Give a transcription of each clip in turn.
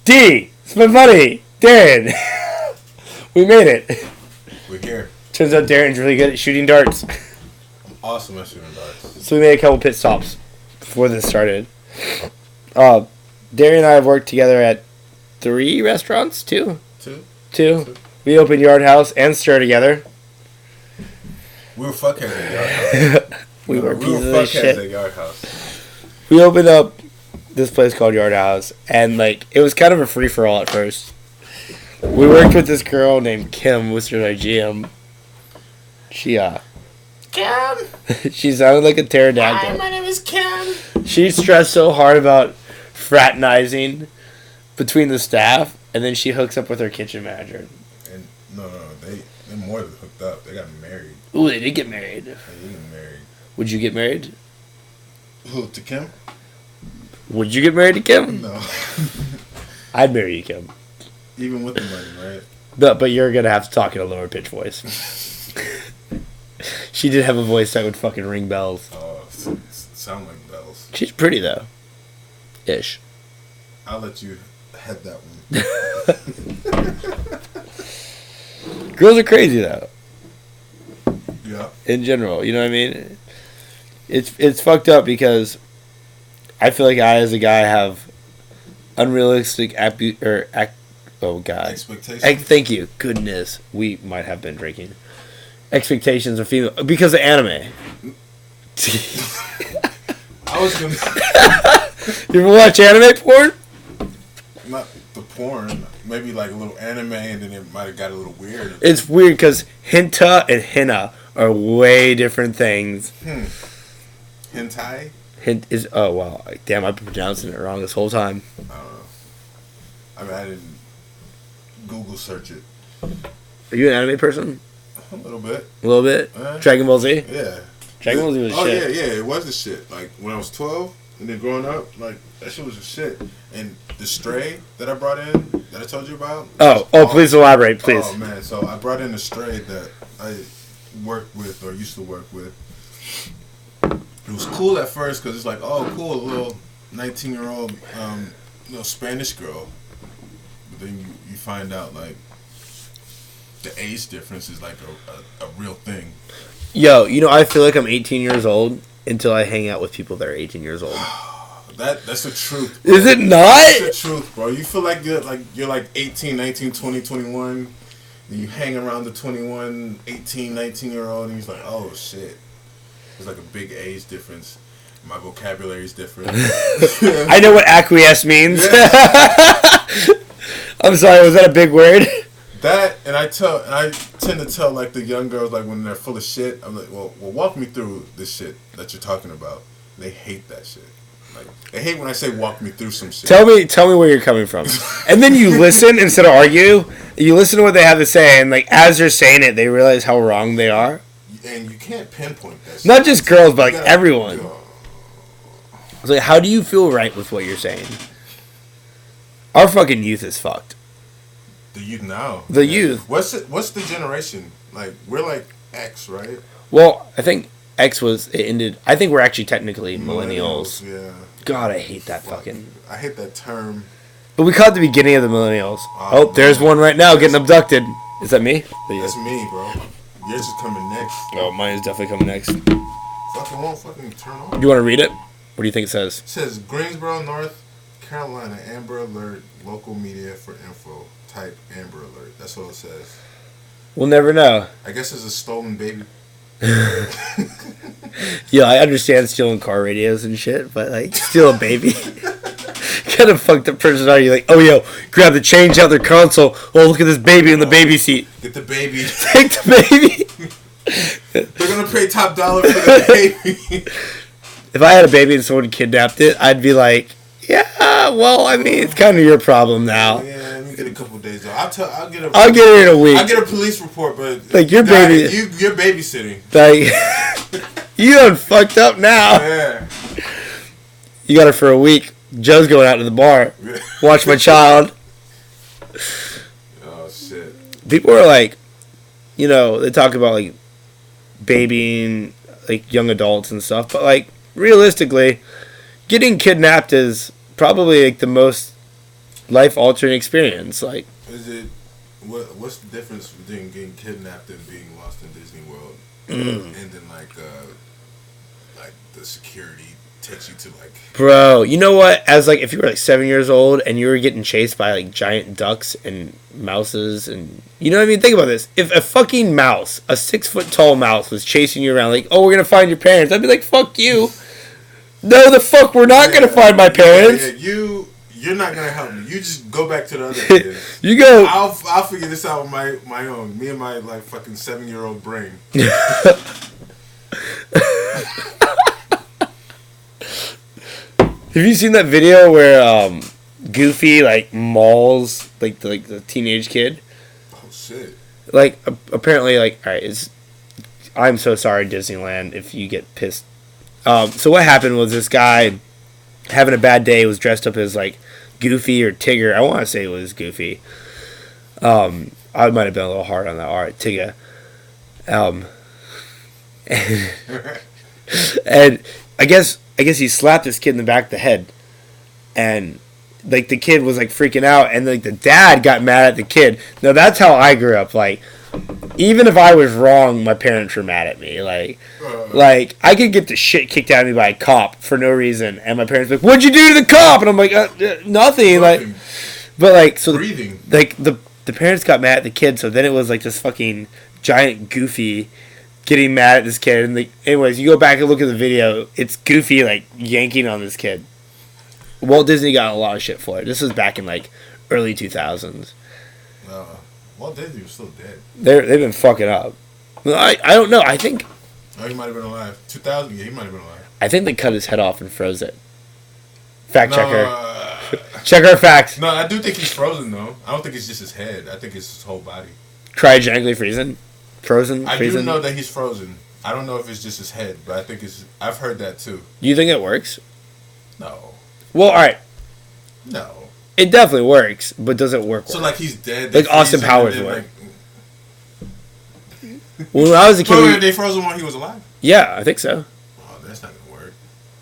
D, it's my buddy, Darren. We made it. We're here. Turns out Darren's really good at shooting darts. I'm awesome at shooting darts. So we made a couple pit stops before this started. Darren and I have worked together at 3 restaurants? 2? Two. We opened Yard House and Stir together. We were fuckheads at Yard House. we were fuckheads shit. at Yard House. We opened up this place called Yard House, and like it was kind of a free for all at first. We worked with this girl named Kim, which was our GM. Kim. She sounded like a pterodactyl. Hi, my name is Kim. She stressed so hard about fraternizing between the staff, and then she hooks up with her kitchen manager. And no, they more than hooked up. They got married. Ooh, they did get married. They did get married. Would you get married? Who, to Kim? Would you get married to Kim? No. I'd marry you, Kim. Even with the money, right? But you're gonna have to talk in a lower pitch voice. She did have a voice that would fucking ring bells. Oh, sound like bells. She's pretty though. Ish. I'll let you head that one. Girls are crazy though. Yeah. In general, you know what I mean? It's fucked up because I feel like I, as a guy, have unrealistic oh god. Expectations. Thank you. Goodness, we might have been drinking. Expectations of female because of anime. I was gonna. You ever watch anime porn? Not the porn. Maybe like a little anime, and then it might have got a little weird. It's weird because hentai and henna are way different things. Hentai? Oh wow, damn! I've been pronouncing it wrong this whole time. I don't know. I mean, I didn't Google search it. Are you an anime person? A little bit. A little bit. Dragon Ball Z. Yeah. Dragon Ball Z was shit. Yeah, it was the shit. Like when I was 12 and then growing up, like that shit was the shit. And the Stray that I brought in, that I told you about. Please elaborate, please. Oh man, so I brought in a Stray that I worked with or used to work with. It was cool at first because it's like, oh, cool, a little 19-year-old, Spanish girl. But then you find out like the age difference is like a real thing. Yo, I feel like I'm 18 years old until I hang out with people that are 18 years old. That's the truth, bro. Is it not? That's the truth, bro. You feel like you're 18, 19, 20, 21, and you hang around the 21, 18, 19-year-old, and he's like, oh shit. There's like a big age difference. My vocabulary is different. I know what acquiesce means. Yeah. I'm sorry, was that a big word? That, and I tend to tell like the young girls, like when they're full of shit, I'm like, well, walk me through this shit that you're talking about. They hate that shit. Like they hate when I say walk me through some shit. Tell me where you're coming from, and then you listen instead of argue. You listen to what they have to say, and like as they're saying it, they realize how wrong they are. And you can't pinpoint that. Not just girls, but like everyone. It's like, how do you feel right with what you're saying? Our fucking youth is fucked. The youth now. The youth. What's the generation? Like we're like X, right? Well, I think X ended. I think we're actually technically millennials. Yeah. God, I hate that fucking. I hate that term. But we caught the beginning of the millennials. Oh, there's one right now getting abducted. Is that me? That's me, bro. Yours is coming next. Oh, mine is definitely coming next. Fucking won't fucking turn on. You want to read it? What do you think it says? It says Greensboro, North Carolina, Amber Alert, local media for info. Type Amber Alert. That's what it says. We'll never know. I guess it's a stolen baby. Yeah, I understand stealing car radios and shit, but like, steal a baby? Kind of fucked up person are you? Like, oh, yo, grab the change out their console. Oh, look at this baby in the baby seat. Get the baby. Take the baby. They're gonna pay top dollar for the baby. If I had a baby and someone kidnapped it, I'd be like, yeah, well, I mean, it's kind of your problem now. Yeah, let me get a couple of days though. I'll get it in a week. I'll get a police report, but like your baby, you're babysitting. Like you done fucked up now. Yeah. You got her for a week. Joe's going out to the bar. Watch my child. Oh shit. People are like, they talk about like babying like young adults and stuff, but like realistically, getting kidnapped is probably like the most life-altering experience. Like, is it what's the difference between getting kidnapped and being lost in Disney World, and then like the security takes you to like. Bro, you know what? As like if you were like 7 years old and you were getting chased by like giant ducks and mouses and you know what I mean? Think about this. If a fucking mouse, a 6 foot tall mouse, was chasing you around like, oh, we're gonna find your parents, I'd be like, fuck you. No, the fuck, we're not gonna find my parents. Yeah, you're not gonna help me. You just go back to the other kids. You go. I'll figure this out with my own. Me and my like fucking 7-year-old brain. Have you seen that video where Goofy like mauls like the teenage kid? Oh shit! Like apparently like all right, I'm so sorry Disneyland if you get pissed. So what happened was this guy having a bad day was dressed up as like Goofy or Tigger. I want to say it was Goofy. I might have been a little hard on that. All right, Tigger. And I guess he slapped this kid in the back of the head, and like the kid was like freaking out, and like the dad got mad at the kid. Now that's how I grew up. Like, even if I was wrong, my parents were mad at me. Like I could get the shit kicked out of me by a cop for no reason, and my parents were like, "What'd you do to the cop?" And I'm like, "Nothing." Like, but like so, breathing. Like the parents got mad at the kid, so then it was like this fucking giant Goofy getting mad at this kid, and like, anyways, you go back and look at the video. It's Goofy like yanking on this kid. Walt Disney got a lot of shit for it. This was back in like early 2000s. Walt Disney was still dead. They've been fucking up. I don't know. I think. Oh, he might have been alive. 2000. Yeah, he might have been alive. I think they cut his head off and froze it. Fact checker. Check our facts. No, I do think he's frozen though. I don't think it's just his head. I think it's his whole body. Cryogenically freezing. Frozen. I do know that he's frozen. I don't know if it's just his head, but I think it's. I've heard that too. Do you think it works? No. Well, all right. No. It definitely works, but does it work? So like he's dead. Like Austin Powers would. When I was a kid, they froze him while he was alive. Yeah, I think so. Oh, that's not gonna work.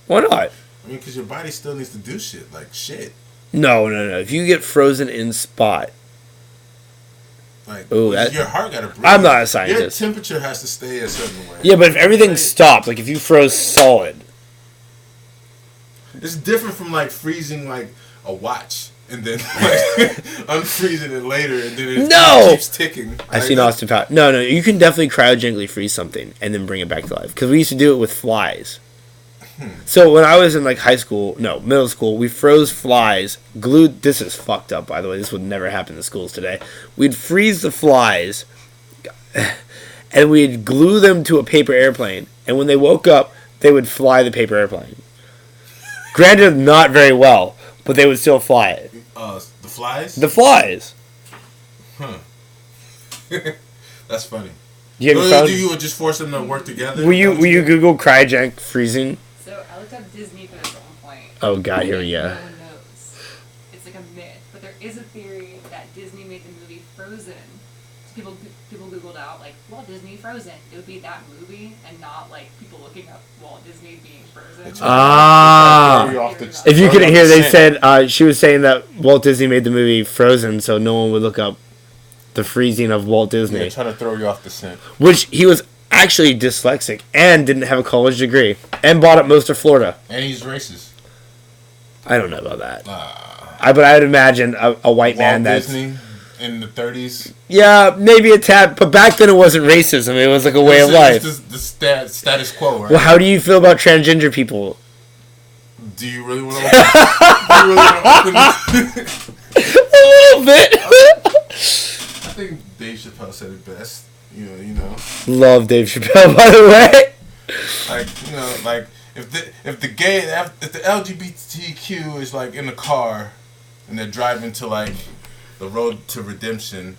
Why not? I mean, because your body still needs to do shit like shit. No. If you get frozen in spot, like, ooh, your heart gotta breathe. I'm not a scientist. Your temperature has to stay a certain way. Yeah, but if everything stopped, like if you froze solid, it's different from like freezing like a watch and then like unfreezing it later and then it keeps ticking. I've seen Austin Powers. No, you can definitely cryogenically freeze something and then bring it back to life. Because we used to do it with flies. So when I was in like middle school, we froze flies, glued. This is fucked up, by the way. This would never happen in schools today. We'd freeze the flies, and we'd glue them to a paper airplane. And when they woke up, they would fly the paper airplane. Granted, not very well, but they would still fly it. The flies? The flies. Huh. That's funny. You would just force them to work together? Will you Google cryogenic freezing? So I looked up Disney for this at one point. Oh god, here we go. No one knows. It's like a myth, but there is a theory that Disney made the movie Frozen. So people Googled out like Walt Disney Frozen. It would be that movie and not like people looking up Walt Disney being Frozen. If you couldn't hear, they said she was saying that Walt Disney made the movie Frozen, so no one would look up the freezing of Walt Disney. Yeah, trying to throw you off the scent. Which he was actually dyslexic and didn't have a college degree and bought up most of Florida. And he's racist. I don't know about that. But I would imagine a white man that's Disney in the 30s. Yeah, maybe a tad. But back then it wasn't racism. It was like a way of life. The status quo, right? Well, how do you feel about transgender people? Do you really want to open A little bit. I think Dave Chappelle said it best. You know. Love Dave Chappelle, by the way. Like if the LGBTQ is like in the car and they're driving to like the road to redemption,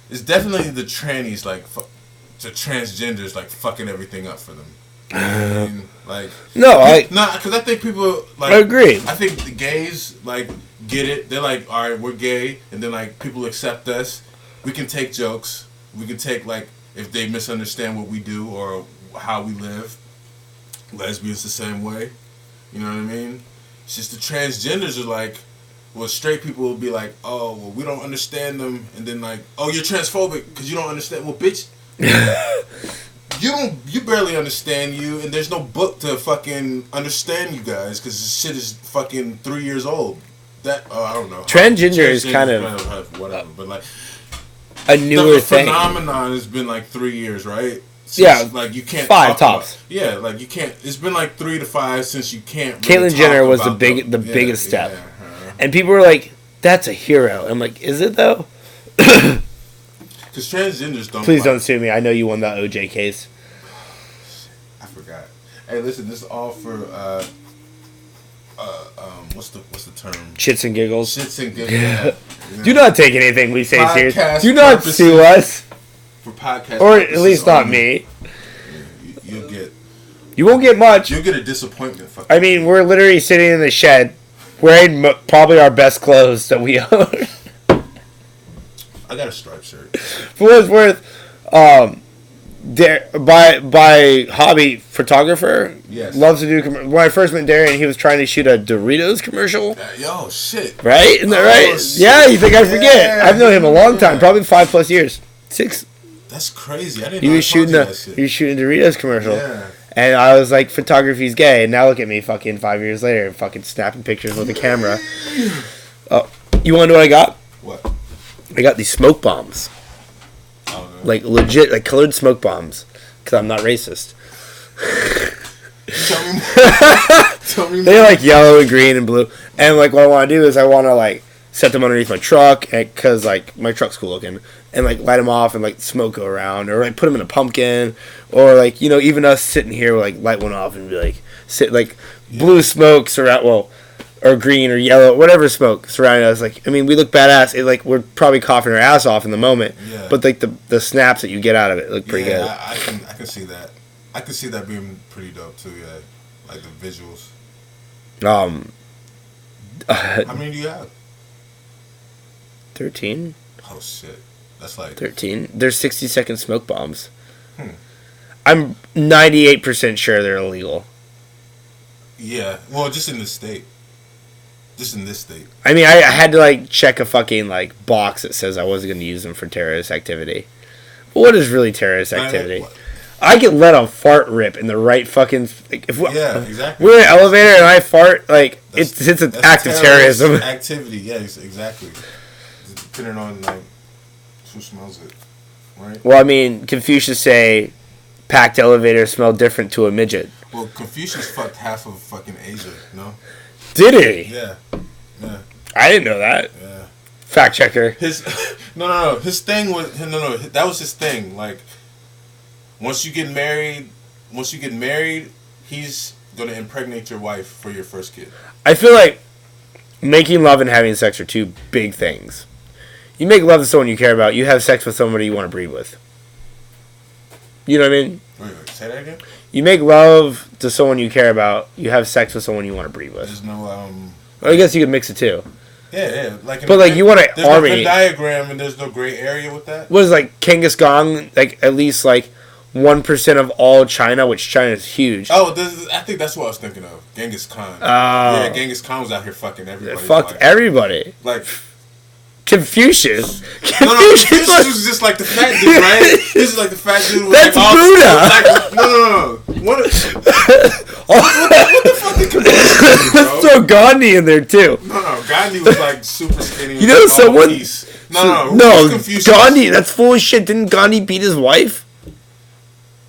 it's definitely the trannies the transgenders like fucking everything up for them. You know what I mean? Like because I think people like. I agree. I think the gays like get it. They're like, all right, we're gay, and then like people accept us. We can take jokes. We can take like if they misunderstand what we do or how we live. Lesbians the same way. You know what I mean? It's just the transgenders are like, well, straight people will be like, oh, well, we don't understand them, and then like, oh, you're transphobic because you don't understand. Well, bitch, you barely understand you, and there's no book to fucking understand you guys because this shit is fucking 3 years old. That I don't know. Transgender is kind of whatever, but like a newer the thing. Phenomenon has been like 3 years, right? Since, yeah, like you can't 5 tops. Yeah, like you can't. It's been like 3 to 5 since you can't. Caitlyn Really Jenner was the about biggest step, and people were like, "That's a hero." I'm like, "Is it though?" Because transgenders don't. Please don't sue me. I know you won that OJ case. I forgot. Hey, listen, this is all for what's the term? Shits and giggles. Shits and giggles. Yeah. Do not take anything we say serious. Podcast Do not purposes. sue us. For podcast Or at least not only. me. You'll get. You won't get much. You'll get a disappointment. I mean, we're literally sitting in the shed, wearing probably our best clothes that we own. I got a striped shirt. For what it's worth, by hobby photographer. Yes. Loves to do. When I first met Dairian, he was trying to shoot a Doritos commercial. Yo, shit. Right? Isn't that right? Shit. Yeah, you think I forget? Yeah, I've known him a long time, yeah. probably 5+ years. 6. That's crazy. I didn't He know was shooting he was shooting a Doritos commercial. Yeah. And I was like, photography's gay. And now look at me fucking 5 years later, fucking snapping pictures with a camera. Oh, you want to know what I got? What? I got these smoke bombs. Oh, no. Like legit, like colored smoke bombs. Because I'm not racist. Tell me more. Tell me more. They're like yellow and green and blue. And like what I want to do is I want to like set them underneath my truck because like my truck's cool looking. And like light them off and like smoke go around. Or like put them in a pumpkin. Or like, you know, even us sitting here like light one off and be like, blue smoke surround, well, or green or yellow, whatever smoke surrounding us. Like, I mean, we look badass. It, like, we're probably coughing our ass off in the moment. Yeah. But like the snaps that you get out of it look pretty good. I can see that. I can see that being pretty dope too. Yeah, like the visuals. How many do you have? 13. Oh shit, that's like 13. They're 60-second smoke bombs. I'm 98% sure they're illegal. Yeah, well, just in this state. Just in this state. I mean, I had to like check a fucking like box that says I wasn't going to use them for terrorist activity. What is really terrorist activity? I get let a fart rip in the right fucking. Like, Yeah, exactly. We're in an elevator and I fart. Like it's an act of terrorism. Activity, yes, exactly. Depending on like who smells it, right? Well, I mean, Confucius say, packed elevators smell different to a midget. Well, Confucius fucked half of fucking Asia, no? Did he? Yeah. I didn't know that. Yeah. Fact checker. His no. His thing was that was his thing. Like, once you get married, he's gonna impregnate your wife for your first kid. I feel like making love and having sex are two big things. You make love to someone you care about. You have sex with somebody you want to breed with. You know what I mean? Wait, say that again? You make love to someone you care about. You have sex with someone you want to breed with. There's no I guess you could mix it too. Yeah. Like, but like you want an there's army. no Venn diagram and there's no gray area with that. What is like Genghis Khan? Like at least like 1% of all China, which China is huge. Oh, I think that's what I was thinking of. Genghis Khan. Yeah, Genghis Khan was out here fucking everybody. Fucked everybody. Like. Confucius. No, Confucius was just like the fat dude, right? This is like the fat dude with That's like Buddha. No. What the fuck did Confucius do, bro? Let's throw Gandhi in there too. No. Gandhi was like super skinny. You know someone? No. Gandhi. That's full of shit. Didn't Gandhi beat his wife?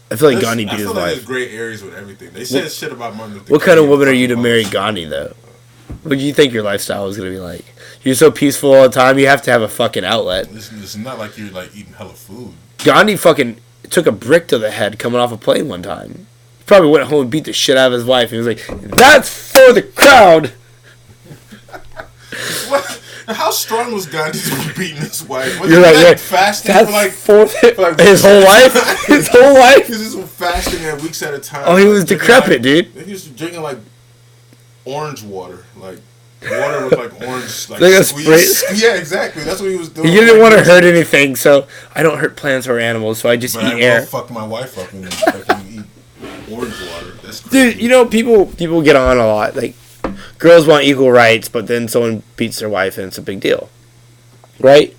I feel like Gandhi beat his like wife. There's gray areas with everything. They said shit about Martin Luther King. What kind of woman are you to marry Gandhi though? What do you think your lifestyle is gonna be like? You're so peaceful all the time. You have to have a fucking outlet. It's not like you're like eating hella food. Gandhi fucking took a brick to the head coming off a plane one time. He probably went home and beat the shit out of his wife. He was like, "That's for the crowd." What? How strong was Gandhi to be beating his wife? Was You're he like, fasting that's for like his whole life. His whole life. He was just fasting at weeks at a time. Oh, he was decrepit, dude. He was drinking like orange water, like water with like orange, like a squeeze. spray. Yeah, exactly. That's what he was doing. He didn't want to hurt anything, so I don't hurt plants or animals, so I just but eat I air. will fuck my wife up and fucking eat orange water. That's crazy. Dude, you know people get on a lot. Like girls want equal rights, but then someone beats their wife and it's a big deal, right?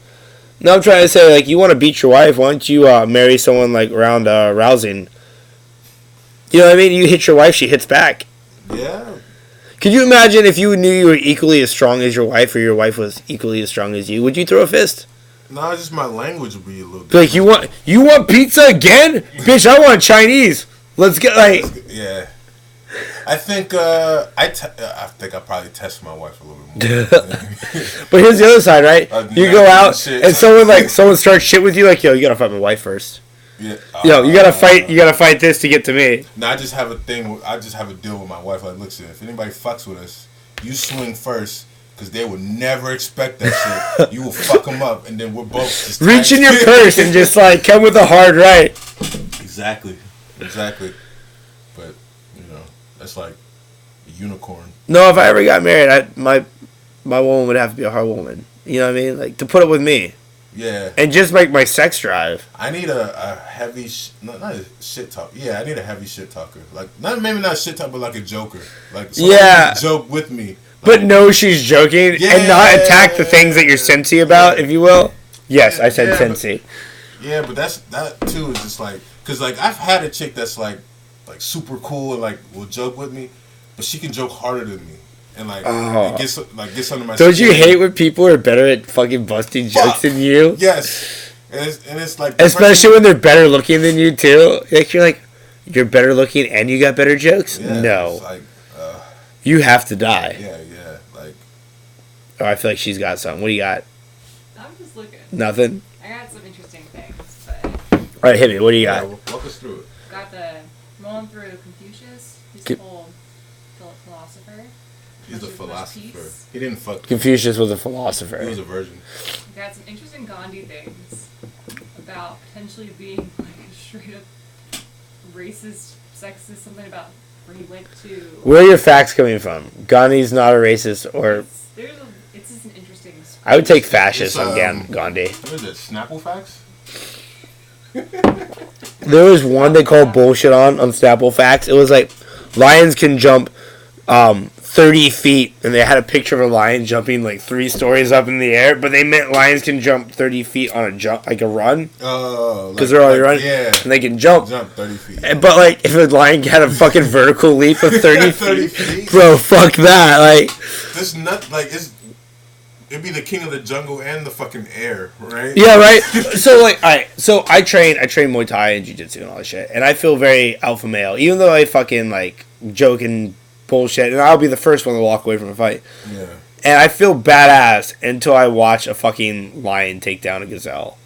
No, I'm trying to say, like, you want to beat your wife, why don't you marry someone like Ronda Rousey? You know what I mean? You hit your wife, she hits back. Yeah. Could you imagine if you knew you were equally as strong as your wife, or your wife was equally as strong as you? Would you throw a fist? No, just my language would be a little bit. Like, you want pizza again? Bitch, I want Chinese. Let's get, like... Yeah. I think I probably test my wife a little bit more. But here's the other side, right? You go out and someone starts shit with you, like, yo, you gotta fight my wife first. Yeah. Yo, you gotta fight this to get to me. No, I just have a deal with my wife. Like, listen, if anybody fucks with us, you swing first, because they would never expect that shit. You will fuck them up, and then we're both just reach in your purse and just like come with a hard right. Exactly. But that's like a unicorn. No, if I ever got married, my woman would have to be a hard woman. You know what I mean? Like, to put up with me. Yeah. And just like my sex drive. I need a heavy, not a shit talker. Yeah, I need a heavy shit talker. Like, maybe not shit talker, but like a joker. Like, someone who joke with me. Like, but know she's joking and not attack the things that you're sensy about, if you will. Yes, I said sensy. But that too is just like, because like I've had a chick that's like super cool and like will joke with me, but she can joke harder than me. And like, it gets under my skin. Don't you hate when people are better at fucking busting jokes than you? Yes. And it's like... Especially when they're better looking than you, too. Like, you're better looking and you got better jokes? Yeah, no. It's like, you have to die. Yeah. Like... Oh, I feel like she's got something. What do you got? I'm just looking. Nothing? I got some interesting things, but... Alright, hit me. What do you got? Walk us through it. Got the... Rolling through Confucius. He's an old philosopher. He's a philosopher. He didn't fuck. Confucius was a philosopher. He was a virgin. Got some interesting Gandhi things about potentially being like a straight up racist, sexist, something about where he went to. Where are your facts coming from? Gandhi's not a racist, or it's just an interesting. I would take fascist on Gandhi. What is it? Snapple facts? There was one they called bullshit on Snapple facts. It was like lions can jump 30 feet, and they had a picture of a lion jumping like 3 stories up in the air, but they meant lions can jump 30 feet on a jump, like a run. Oh, because they're already running, and they can jump 30 feet. But like, if a lion had a fucking vertical leap of 30 feet, bro, fuck that. Like, this nut, like, it'd be the king of the jungle and the fucking air, right? Yeah, right. So like, alright, so I train Muay Thai and Jiu-Jitsu and all that shit, and I feel very alpha male, even though I fucking like joke and bullshit, and I'll be the first one to walk away from a fight. Yeah. And I feel badass until I watch a fucking lion take down a gazelle.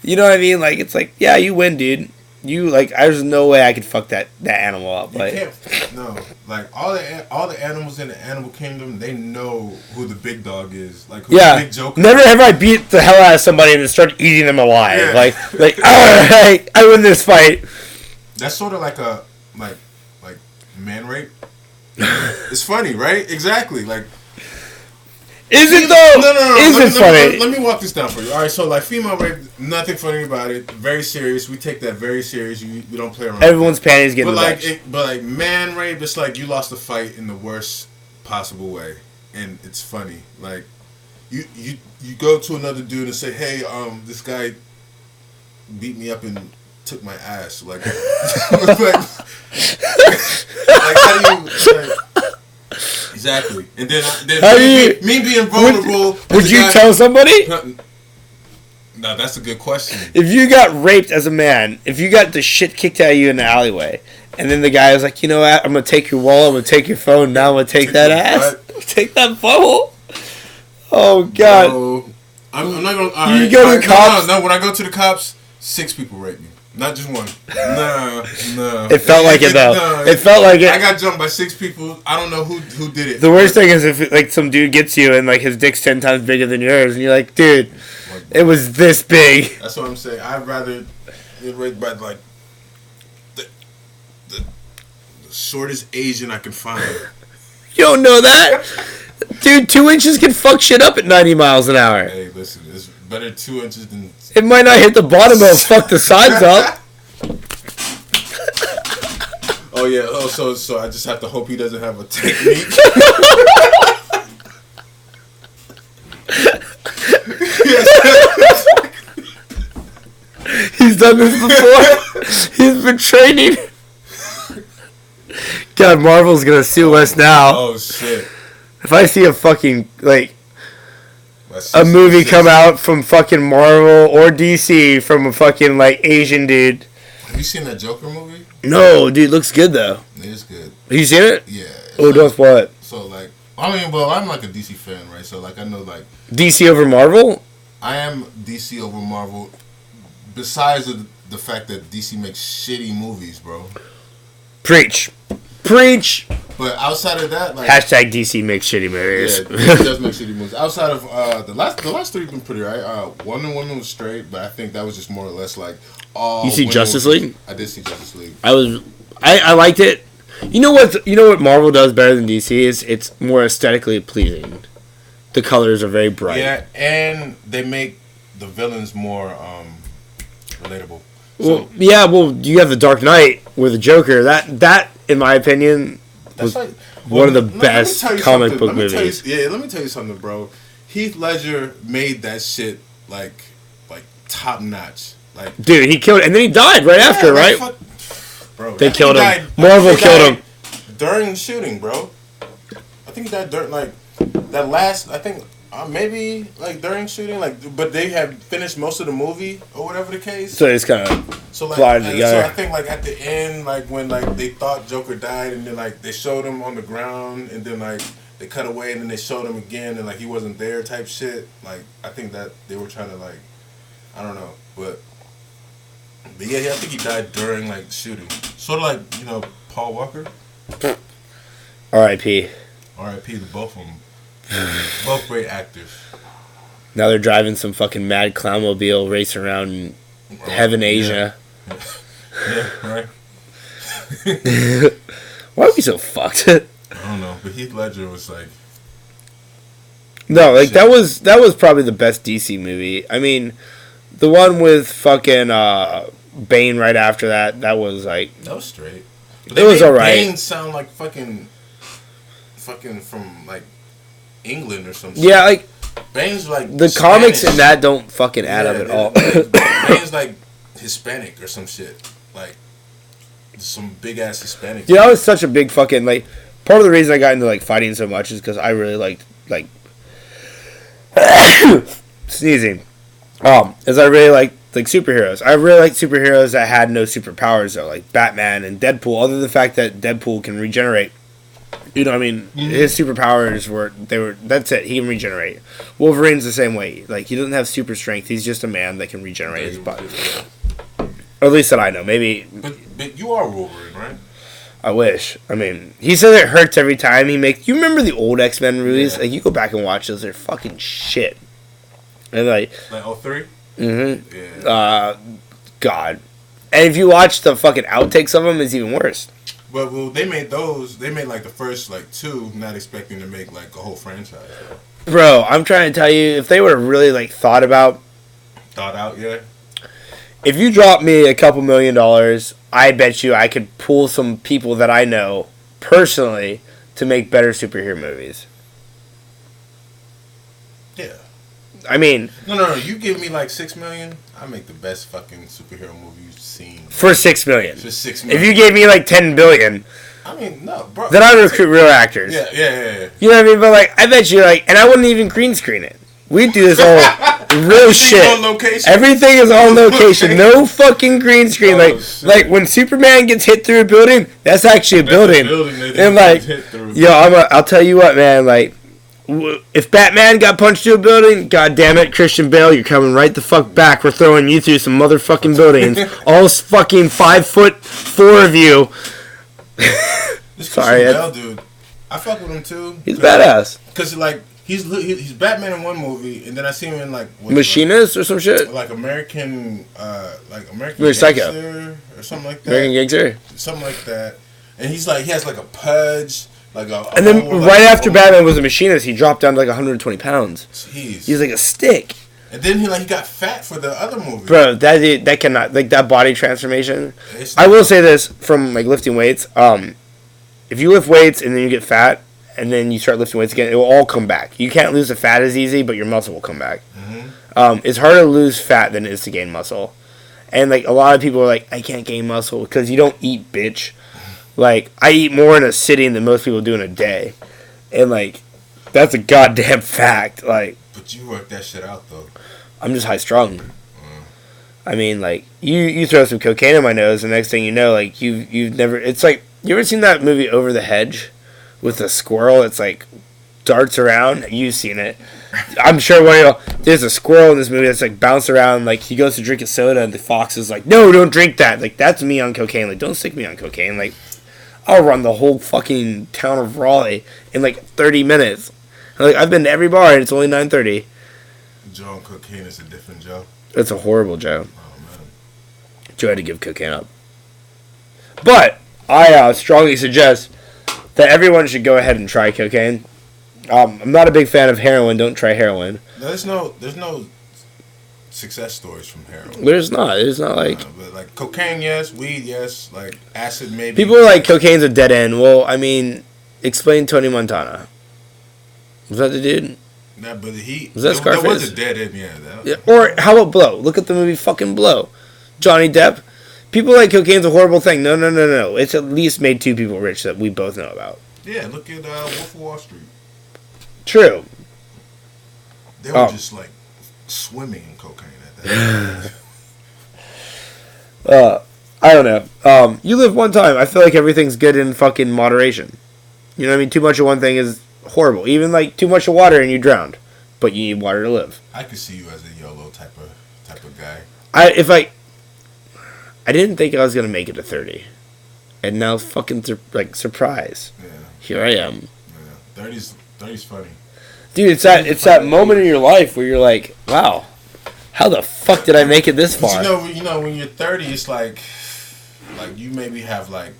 You know what I mean? Like, it's like, yeah, you win, dude. You like, there's no way I could fuck that animal up. You can't. No, like all the animals in the animal kingdom, they know who the big dog is. Like, who the big joker. Never have I beat the hell out of somebody and then start eating them alive. Yeah. Like, all right, I win this fight. That's sort of like a like man rape. It's funny, right? Exactly. Like, is it though? No. Is it funny? Let me walk this down for you. All right, so like female rape, nothing funny about it. Very serious. We take that very serious. We don't play around. Everyone's panties getting but like man rape, it's like you lost a fight in the worst possible way, and it's funny. Like you go to another dude and say, hey, this guy beat me up and took my ass. Like, like how do you? Exactly. And then me being vulnerable. Would you tell somebody? No, that's a good question. If you got raped as a man, if you got the shit kicked out of you in the alleyway, and then the guy was like, you know what, I'm going to take your wallet, I'm going to take your phone, now I'm going to take that ass. Take that phone. Oh, God. No, I'm not going to... You go to the cops? No, when I go to the cops, 6 people rape me. Not just one. No. It felt like it though. No, it felt like it. I got jumped by 6 people. I don't know who did it. The worst thing is if like some dude gets you and like his dick's 10 times bigger than yours, and you're like, dude, it was this big. That's what I'm saying. I'd rather get raped by like the shortest Asian I can find. You don't know that, dude. 2 inches can fuck shit up at 90 miles an hour. Hey, listen, it's better 2 inches than. It might not hit the bottom, but it'll fuck the sides up. Oh yeah. Oh, so I just have to hope he doesn't have a technique. He's done this before. He's been training. God, Marvel's gonna sue us now. Oh shit. If I see a fucking a movie come out from fucking Marvel or DC from a fucking like Asian dude. Have you seen that Joker movie? No, dude, looks good though. It is good. Have you seen it? Yeah. Oh, don't spoil it. So like, I mean, well, I'm like a DC fan, right? So like, I know like DC over Marvel. I am DC over Marvel. Besides the fact that DC makes shitty movies, bro. Preach. But outside of that, like hashtag DC makes shitty movies. Yeah, DC does make shitty movies. Outside of the last three have been pretty right. Wonder Woman was straight, but I think that was just more or less like all. You see Justice League? I did see Justice League. I liked it. You know what Marvel does better than DC is it's more aesthetically pleasing. The colors are very bright. Yeah, and they make the villains more relatable. Well, you have the Dark Knight with the Joker. That in my opinion was one of the best comic book movies. Let me tell you something, bro. Heath Ledger made that shit like top notch. Like, dude, he killed it, and then he died right after, right? Bro, they killed him. Marvel killed him during the shooting, bro. I think he died during that last. I think maybe during shooting, but they had finished most of the movie or whatever the case. So it's kind of together. So I think at the end, when they thought Joker died, and then they showed him on the ground, and then they cut away, and then they showed him again, and he wasn't there type shit. I think that they were trying to I don't know, but yeah, I think he died during shooting. Sort of Paul Walker. R.I.P. R.I.P. to both of them. Both great actors. Now they're driving some fucking mad clownmobile racing around in heaven, Asia. Yeah, right. Why are we so fucked? I don't know, but Heath Ledger was no, that was probably the best DC movie. I mean, the one with fucking Bane right after that was that was straight. It was alright. Bane sound like fucking from England or something. Yeah, Bane's the Spanish. Comics in that don't fucking add up at all. Bane's Hispanic or some shit, some big ass Hispanic. Yeah, I was such a big fucking part of the reason I got into fighting so much is because I really liked sneezing. As I really liked superheroes. I really liked superheroes that had no superpowers though, like Batman and Deadpool. Other than the fact that Deadpool can regenerate. You know what I mean? Mm-hmm. His superpowers were that's it. He can regenerate. Wolverine's the same way. He doesn't have super strength. He's just a man that can regenerate his body. Or at least that I know. Maybe. But you are Wolverine, right? I wish. I mean, he says it hurts every time he makes. You remember the old X-Men movies? Yeah. You go back and watch those. They're fucking shit. And like 03? Mm-hmm. Yeah. God. And if you watch the fucking outtakes of them, it's even worse. But they made those. They made the first two, not expecting to make a whole franchise. Bro, I'm trying to tell you, if they would have really thought out, yeah. If you drop me a couple $1 million, I bet you I could pull some people that I know personally to make better superhero movies. Yeah. I mean, no. You give me $6 million, I make the best fucking superhero movie you've seen. For $6 million. For $6 million. If you gave me $10 billion, I mean, no, bro. Then I'd recruit real actors. Yeah. You know what I mean? But I bet you and I wouldn't even green screen it. We'd do this all real shit. On location. Everything is on location. No fucking green screen. When Superman gets hit through a building, that's actually a building. And I'll tell you what, man. If Batman got punched through a building, god damn it, Christian Bale, you're coming right the fuck back. We're throwing you through some motherfucking buildings. All fucking 5'4" of you. Sorry, Bale, dude. I fuck with him too. He's badass. Cause he's Batman in one movie, and then I see him in Machinist or some shit. American Psycho or something like that. American Gangster, something like that. And he has a pudge. And then right after Batman was a Machinist, he dropped down to 120 pounds. Jeez. He's like a stick. And then he got fat for the other movie. Bro, that cannot, like, that body transformation. It's I will say this from, like, lifting weights. If you lift weights and then you get fat and then you start lifting weights again, it will all come back. You can't lose the fat as easy, but your muscle will come back. It's harder to lose fat than it is to gain muscle. And, like, a lot of people are like, I can't gain muscle because you don't eat, bitch. Like, I eat more in a sitting than most people do in a day. And, like, that's a goddamn fact. Like, but you work that shit out, though. I'm just high strung. I mean, like, you throw some cocaine in my nose, and the next thing you know, like, you've never... It's like, you ever seen that movie Over the Hedge with a squirrel? It's like darts around. You've seen it. I'm sure one of y'all... There's a squirrel in this movie that's, like, bouncing around. Like, he goes to drink a soda, and the fox is like, no, don't drink that. Like, that's me on cocaine. Like, don't stick me on cocaine. Like, I'll run the whole fucking town of Raleigh in, like, 30 minutes. Like, I've been to every bar, and it's only 9:30. Joe and cocaine is a different Joe. It's a horrible Joe. Oh, man. Joe had to give cocaine up. But I strongly suggest that everyone should go ahead and try cocaine. I'm not a big fan of heroin. Don't try heroin. There's no success stories from heroin. There's not. It's not like... but like cocaine, yes. Weed, yes. Like acid, maybe. People are like, cocaine's a dead end. Well, I mean, explain Tony Montana. Was that the dude? Nah, but was that Scarface? That was a dead end, yeah. Or how about Blow? Look at the movie fucking Blow. Johnny Depp. People like cocaine's a horrible thing. No. It's at least made two people rich that we both know about. Yeah, look at Wolf of Wall Street. True. They were just like swimming in cocaine at that time. I don't know. You live one time. I feel like everything's good in fucking moderation. You know what I mean? Too much of one thing is horrible. Even like too much of water and you drowned. But you need water to live. I could see you as a YOLO type of guy. I didn't think I was gonna make it to 30, and now fucking surprise. Yeah. Here I am. Yeah. 30's funny. Dude, it's that moment in your life where you're like, wow, how the fuck did I make it this far? You know, when you're 30, it's like you maybe have like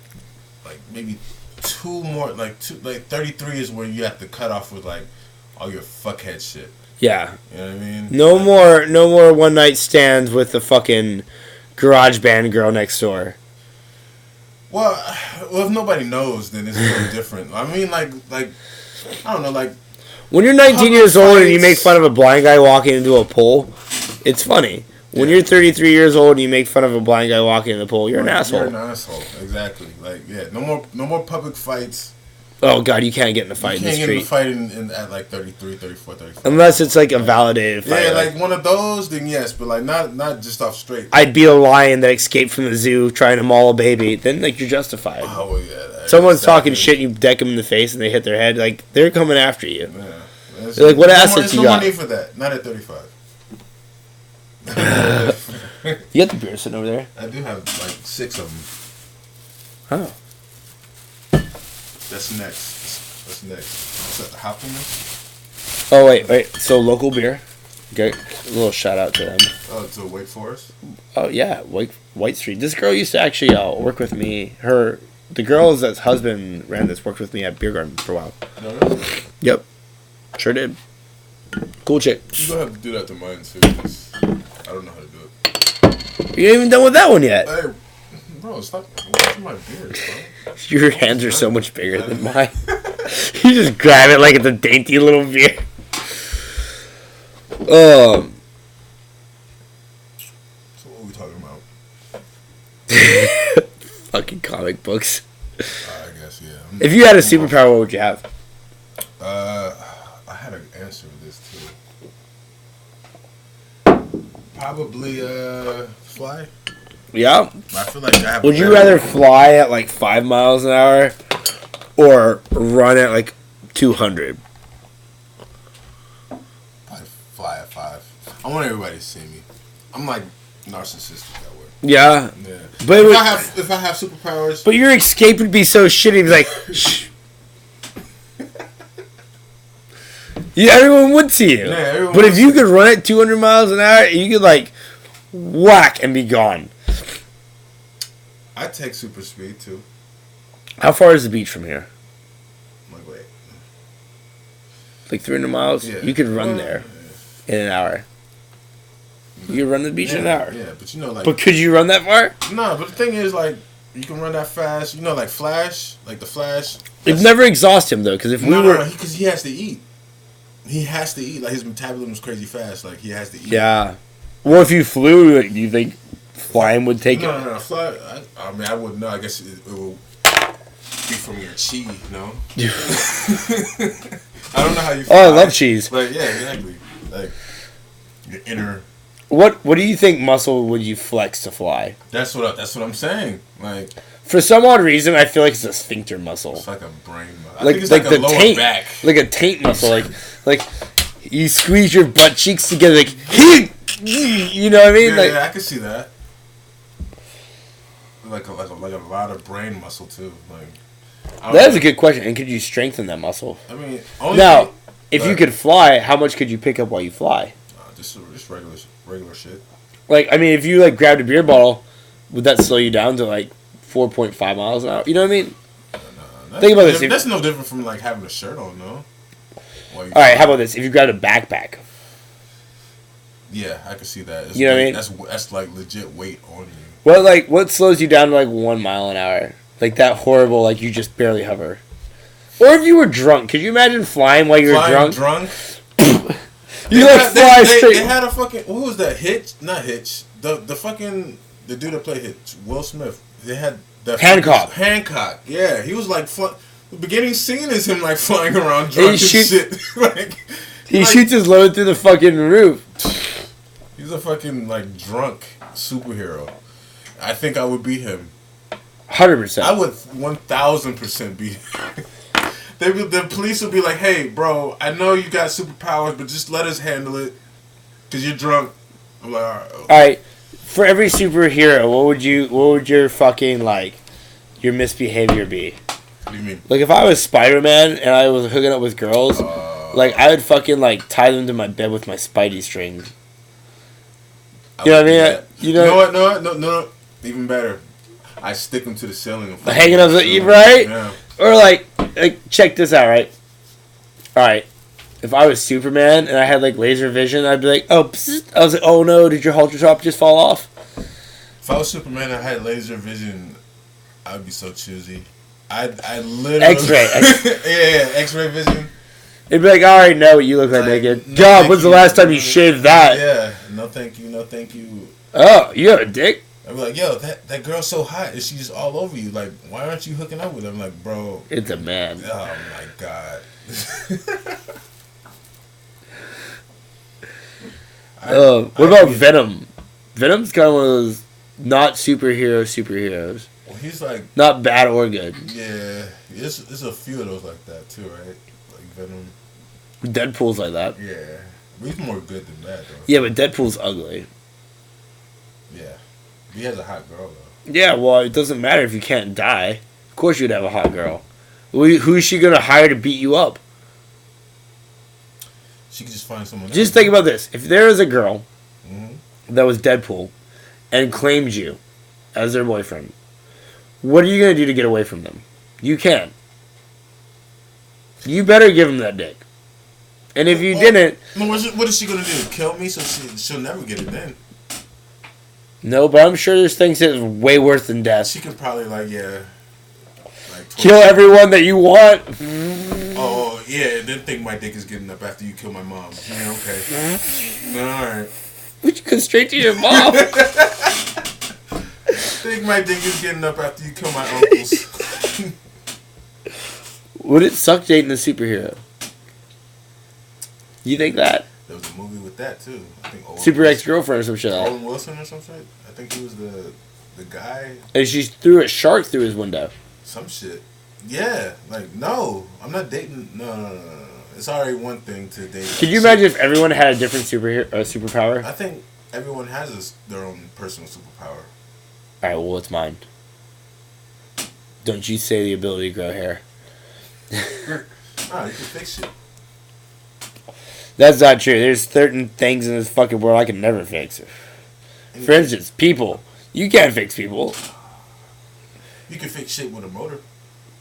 maybe two more, like 33 is where you have to cut off with like all your fuckhead shit. Yeah. You know what I mean? No more one night stands with the fucking garage band girl next door. Well, if nobody knows, then it's a little different. I mean, like I don't know, like when you're 19 years old and you make fun of a blind guy walking into a pool, it's funny. When you're 33 years old and you make fun of a blind guy walking in the pool, you're an asshole. You're an asshole, exactly. Like, yeah, no more public fights. Oh, God, you can't get in a fight in the street. You can't get in a fight at like 33, 34, 35. Unless it's like a validated fight. Yeah, like one of those, then yes, but like not just off straight. I'd be a lion that escaped from the zoo trying to maul a baby. Then, like, you're justified. Oh, yeah. Someone's talking shit, you deck them in the face and they hit their head. Like, they're coming after you. Yeah. They're like, what assets you got? There's no money for that. Not at 35. You got the beer sitting over there? I do have like 6 of them. Oh. That's next. What's that, Happiness? Oh, wait. So, local beer. Okay. A little shout out to them. Oh, to Wake Forest? Oh, yeah. White Street. This girl used to actually work with me. The girl's that's husband ran this, worked with me at Beer Garden for a while. No, really? Yep. Sure did. Cool chick. You're going to have to do that to mine, too, because I don't know how to do it. You ain't even done with that one yet. Hey, bro, stop watching my beard, bro. Your hands are so much bigger than mine. You just grab it like it's a dainty little beer. So what are we talking about? Fucking comic books. I guess, yeah. If you had a superpower, what would you have? I had an answer to this too. Probably fly. Yeah. I feel like I have. Would you rather fly at like 5 miles an hour or run at like 200? Probably fly at 5. I want everybody to see me. I'm like narcissistic that way. Yeah. Yeah. But if I have superpowers. But your escape would be so shitty. Like, shh. Yeah, everyone would see you. Yeah, but if you could run at 200 miles an hour, you could like whack and be gone. I'd take super speed too. How far is the beach from here? Like, wait. Like 300 miles? Yeah. You could run there in an hour. You run the beach in an hour. Yeah, but you know, like. But could you run that far? No, but the thing is, like, you can run that fast. You know, like Flash, like the Flash. It'd never exhaust him though, because if we were, because he has to eat. He has to eat. Like his metabolism is crazy fast. Like he has to eat. Yeah. Well, if you flew, like, do you think flying would take it? No. Fly. I mean, I wouldn't know. I guess it will be from your chi. No. I don't know how you. Fly. Oh, I love cheese. Like yeah, exactly. Like your inner. What do you think muscle would you flex to fly? That's what I'm saying. Like. For some odd reason, I feel like it's a sphincter muscle. It's like a brain muscle. I think it's like a the lower taint, back. like a taint muscle. Like you squeeze your butt cheeks together, like you know what I mean? Yeah, like, I can see that. Like a lot of brain muscle too. Like that is a good question. And could you strengthen that muscle? I mean, now, if you could fly, how much could you pick up while you fly? Just regular shit. Like, I mean, if you like grabbed a beer bottle, would that slow you down to like 4.5 miles an hour? You know what I mean? No, think about this. That's no different from like having a shirt on, no. All right, how about this? If you grabbed a backpack. Yeah, I can see that. You know what I mean? That's like legit weight on you. What slows you down to like 1 mile an hour? Like that horrible, like you just barely hover. Or if you were drunk, could you imagine flying while you were drunk? You fly straight. They had a fucking, what was that? Not Hitch. The fucking, the dude that played Hitch, Will Smith. They had the Hancock. Yeah, he was like the beginning scene is him like flying around drunk and shit. He shoots his load through the fucking roof. He's a fucking like drunk superhero. I think I would be him. 100%. I would 1000% be. The police would be like, "Hey, bro, I know you got superpowers, but just let us handle it, cause you're drunk." I'm like, all right. For every superhero, what would your fucking like your misbehavior be? What do you mean? Like if I was Spider-Man and I was hooking up with girls, like I would fucking like tie them to my bed with my Spidey string. You know what I mean? You know what? No. Even better. I stick them to the ceiling. And hanging up, right? Yeah. Or like, check this out, right? All right. If I was Superman and I had like laser vision, I'd be like, oh, psst. I was like, oh no, did your halter top just fall off? If I was Superman and I had laser vision, I would be so choosy. I literally X-ray. yeah, X-ray vision. It'd be like, I already know what you look like naked. No, God, when's the last time you shaved that? Yeah, no thank you. Oh, you have a dick? I'd be like, yo, that girl's so hot. Is she just all over you? Like, why aren't you hooking up with her? I'm like, bro. It's a man. Oh, my God. What about Venom? Venom's kind of one of those not superheroes. Well, he's like... Not bad or good. Yeah. There's a few of those like that, too, right? Like Venom. Deadpool's like that. Yeah. He's more good than bad, though. Yeah, but Deadpool's ugly. Yeah. He has a hot girl, though. Yeah, well, it doesn't matter if you can't die. Of course you'd have a hot girl. Who's she going to hire to beat you up? She could just find someone else. Just think about this. If there is a girl that was Deadpool and claimed you as their boyfriend, what are you going to do to get away from them? You can't. You better give him that dick. And if you didn't... What is she going to do? Kill me so she'll never get it then? No, but I'm sure there's things that's way worse than death. She could probably, kill everyone that you want. Oh, yeah, then think my dick is getting up after you kill my mom. Yeah, okay. Alright. Would you go straight to your mom? Think my dick is getting up after you kill my uncles. Would it suck dating a superhero? You think that? There was a movie with that, too. I think Super Ex-Girlfriend or some shit. Owen Wilson or some shit. I think he was the guy. And she threw a shark through his window. Some shit. Yeah. Like, no. I'm not dating. No. It's already one thing to date. Could you imagine if everyone had a different superpower? I think everyone has their own personal superpower. Alright, well, what's mine? Don't you say the ability to grow hair. Nah, you can fix it. That's not true. There's certain things in this fucking world I can never fix. For instance, people. You can't fix people. You can fix shit with a motor.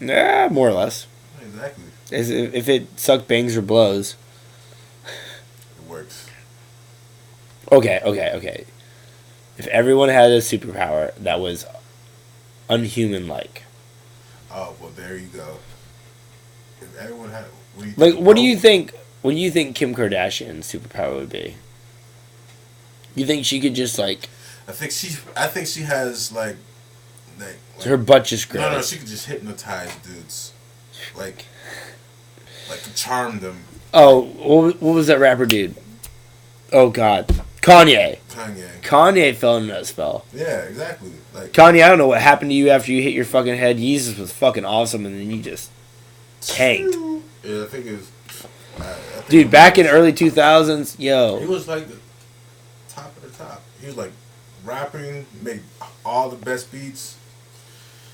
Nah, more or less. Exactly. If it suck bangs or blows. It works. Okay. If everyone had a superpower that was unhuman-like, Oh well, there you go. If everyone had, like, what do you think? What do you think Kim Kardashian's superpower would be? You think she could just like? I think she has like Her butt just grows. No, she could just hypnotize dudes, like charm them. Oh, what was that rapper dude? Oh God, Kanye. Kanye fell into that spell. Yeah, exactly. Like Kanye, I don't know what happened to you after you hit your fucking head. Jesus was fucking awesome, and then you just tanked. Yeah, I think it was. Dude, back in early 2000s, yo. He was like the top of the top. He was like rapping, made all the best beats.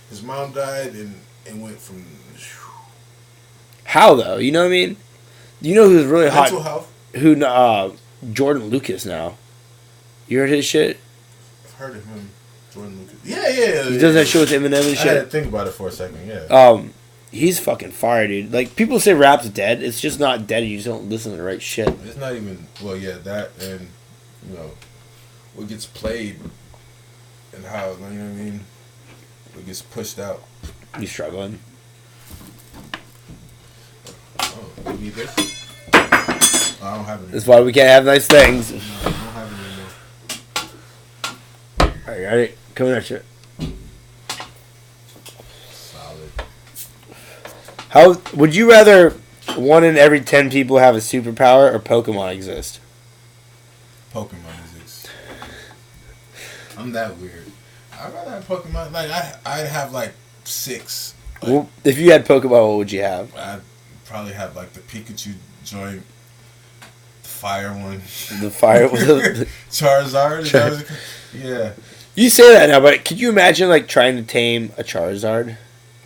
His mom died and went from. How though? You know what I mean? You know who's really hot? Mental health. Who? Jordan Lucas now. You heard his shit? I've heard of him. Jordan Lucas. Yeah. He does that shit with Eminem and shit. I had to think about it for a second. Yeah. He's fucking fire, dude. Like, people say rap's dead. It's just not dead. You just don't listen to the right shit. It's not even. Well, yeah, that and what gets played and how, you know what I mean. What gets pushed out. You struggling? Oh, you need this? Oh, I don't have it. That's why we can't have nice things. No, I don't have it anymore. Alright, you ready? Coming at you. Solid. How would you rather 1 in every 10 people have a superpower or Pokemon exist? Pokemon exist. I'm that weird. I'd rather have Pokemon. Like I'd have like 6. Like, Well, if you had Pokemon, what would you have? I'd probably have like the Pikachu joint, the fire one, The fire was. Charizard. Yeah. You say that now, but could you imagine like trying to tame a Charizard?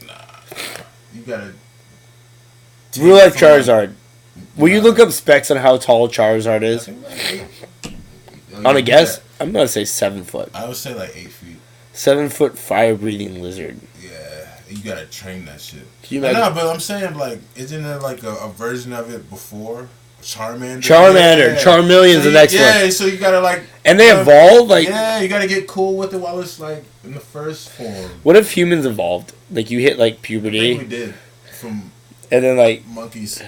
Nah. You gotta. Real life Charizard. Will you look up specs on how tall Charizard I is? think like 8. On a guess, I'm gonna say 7 foot. I would say like 8 feet. 7 foot fire breathing lizard. Yeah, you gotta train that shit. Can you imagine? No, but I'm saying like, isn't there like a version of it before? Charmander. Charmander. Yeah. Charmeleon's the next one. Yeah, so you gotta like. And they evolve like. Yeah, you gotta get cool with it while it's like in the first form. What if humans evolved? Like you hit like I think puberty, we did from and then like, monkeys,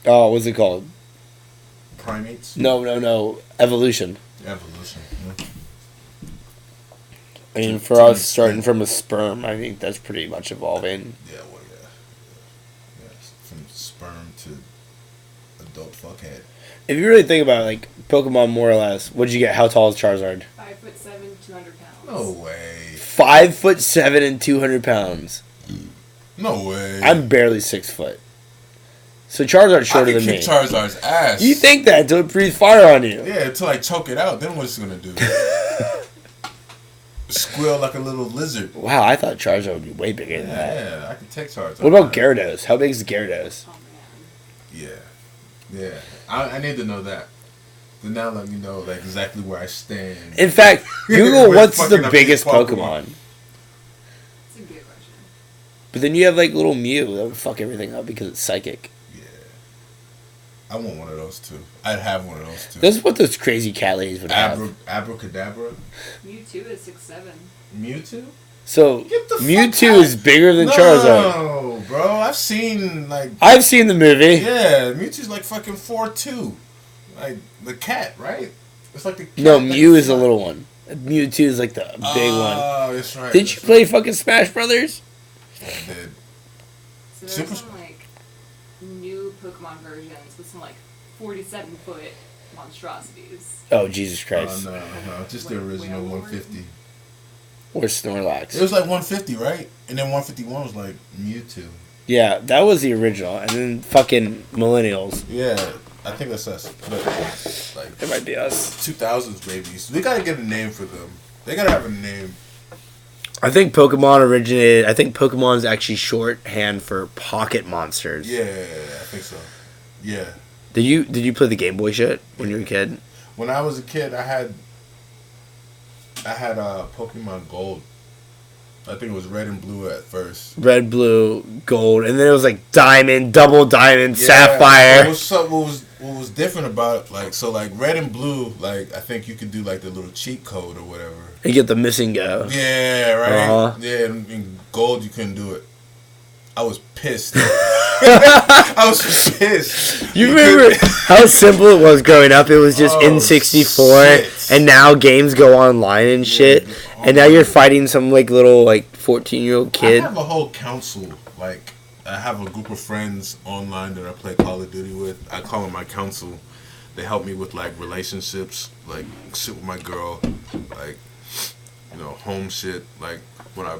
oh, what's it called? primates. No, evolution. Evolution. Yeah. I mean, for us starting from a sperm, I think that's pretty much evolving. Yeah, well, yeah. From sperm to adult fuckhead. If you really think about it, like Pokemon, more or less, what'd you get? How tall is Charizard? 5'7", 200 pounds. No way. 5'7" and 200 pounds. No way. I'm barely 6 foot. So Charizard's shorter than me. Charizard's ass. You think that until it breathes fire on you? Yeah, until I choke it out. Then what's it gonna do? Squeal like a little lizard. Wow, I thought Charizard would be way bigger than that. Yeah, I can take Charizard. What about Gyarados? How big is Gyarados? Oh man. Yeah. I need to know that. Then now let me know like exactly where I stand. In fact, Google We're what's fucking the up biggest these Pokemon. It's a good question. But then you have like little Mew that would fuck everything up because it's psychic. Yeah. I want one of those too. I'd have one of those too. That's what those crazy cat ladies would have. Abracadabra. Mewtwo is 6'7". Mewtwo? So Get the fuck Mewtwo out. is bigger than Charizard. No, bro. I've seen like. I've seen the movie. Yeah, Mewtwo's like fucking 4'2". Like the cat, right? It's like the cat. No, Mew is the little one. Mewtwo is like the big one. Oh, that's right. Did you play fucking Smash Brothers? I did. So there's some like new Pokemon versions with some like 47-foot monstrosities. Oh, Jesus Christ. No, just the original 150. Or Snorlax. It was like 150, right? And then 151 was like Mewtwo. Yeah, that was the original. And then fucking Millennials. Yeah, I think that's us. But like It might be us. 2000s babies. We gotta get a name for them. They gotta have a name. I think Pokemon originated. I think Pokemon is actually shorthand for pocket monsters. Yeah, I think so. Yeah. Did you play the Game Boy shit when you were a kid? When I was a kid, I had Pokemon Gold. I think it was red and blue at first. Red, blue, gold, and then it was like diamond, double diamond, Yeah, sapphire. What was was different about like red and blue, like I think you could do like the little cheat code or whatever. You get the missing go. Yeah, right. Uh-huh. Yeah, and in gold you couldn't do it. I was pissed. I was pissed. You remember how simple it was growing up? It was just N64, and now games go online and shit. And now you're fighting some like little like 14-year-old kid. I have a whole council. Like I have a group of friends online that I play Call of Duty with. I call them my council. They help me with like relationships, like shit with my girl, like home shit, like when I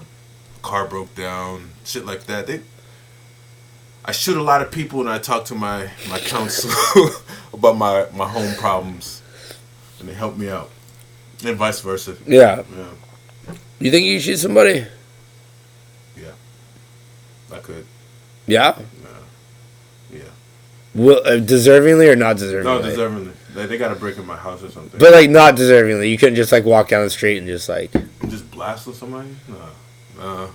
car broke down, shit like that. I shoot a lot of people and I talk to my counsel about my home problems, and they help me out, and vice versa. Yeah. You think you shoot somebody? Yeah, I could. Yeah. Yeah. Well, deservingly or not deservingly? No, deservingly. They got to break in my house or something. But like not deservingly. You couldn't just like walk down the street and just like. Just blast with somebody? No.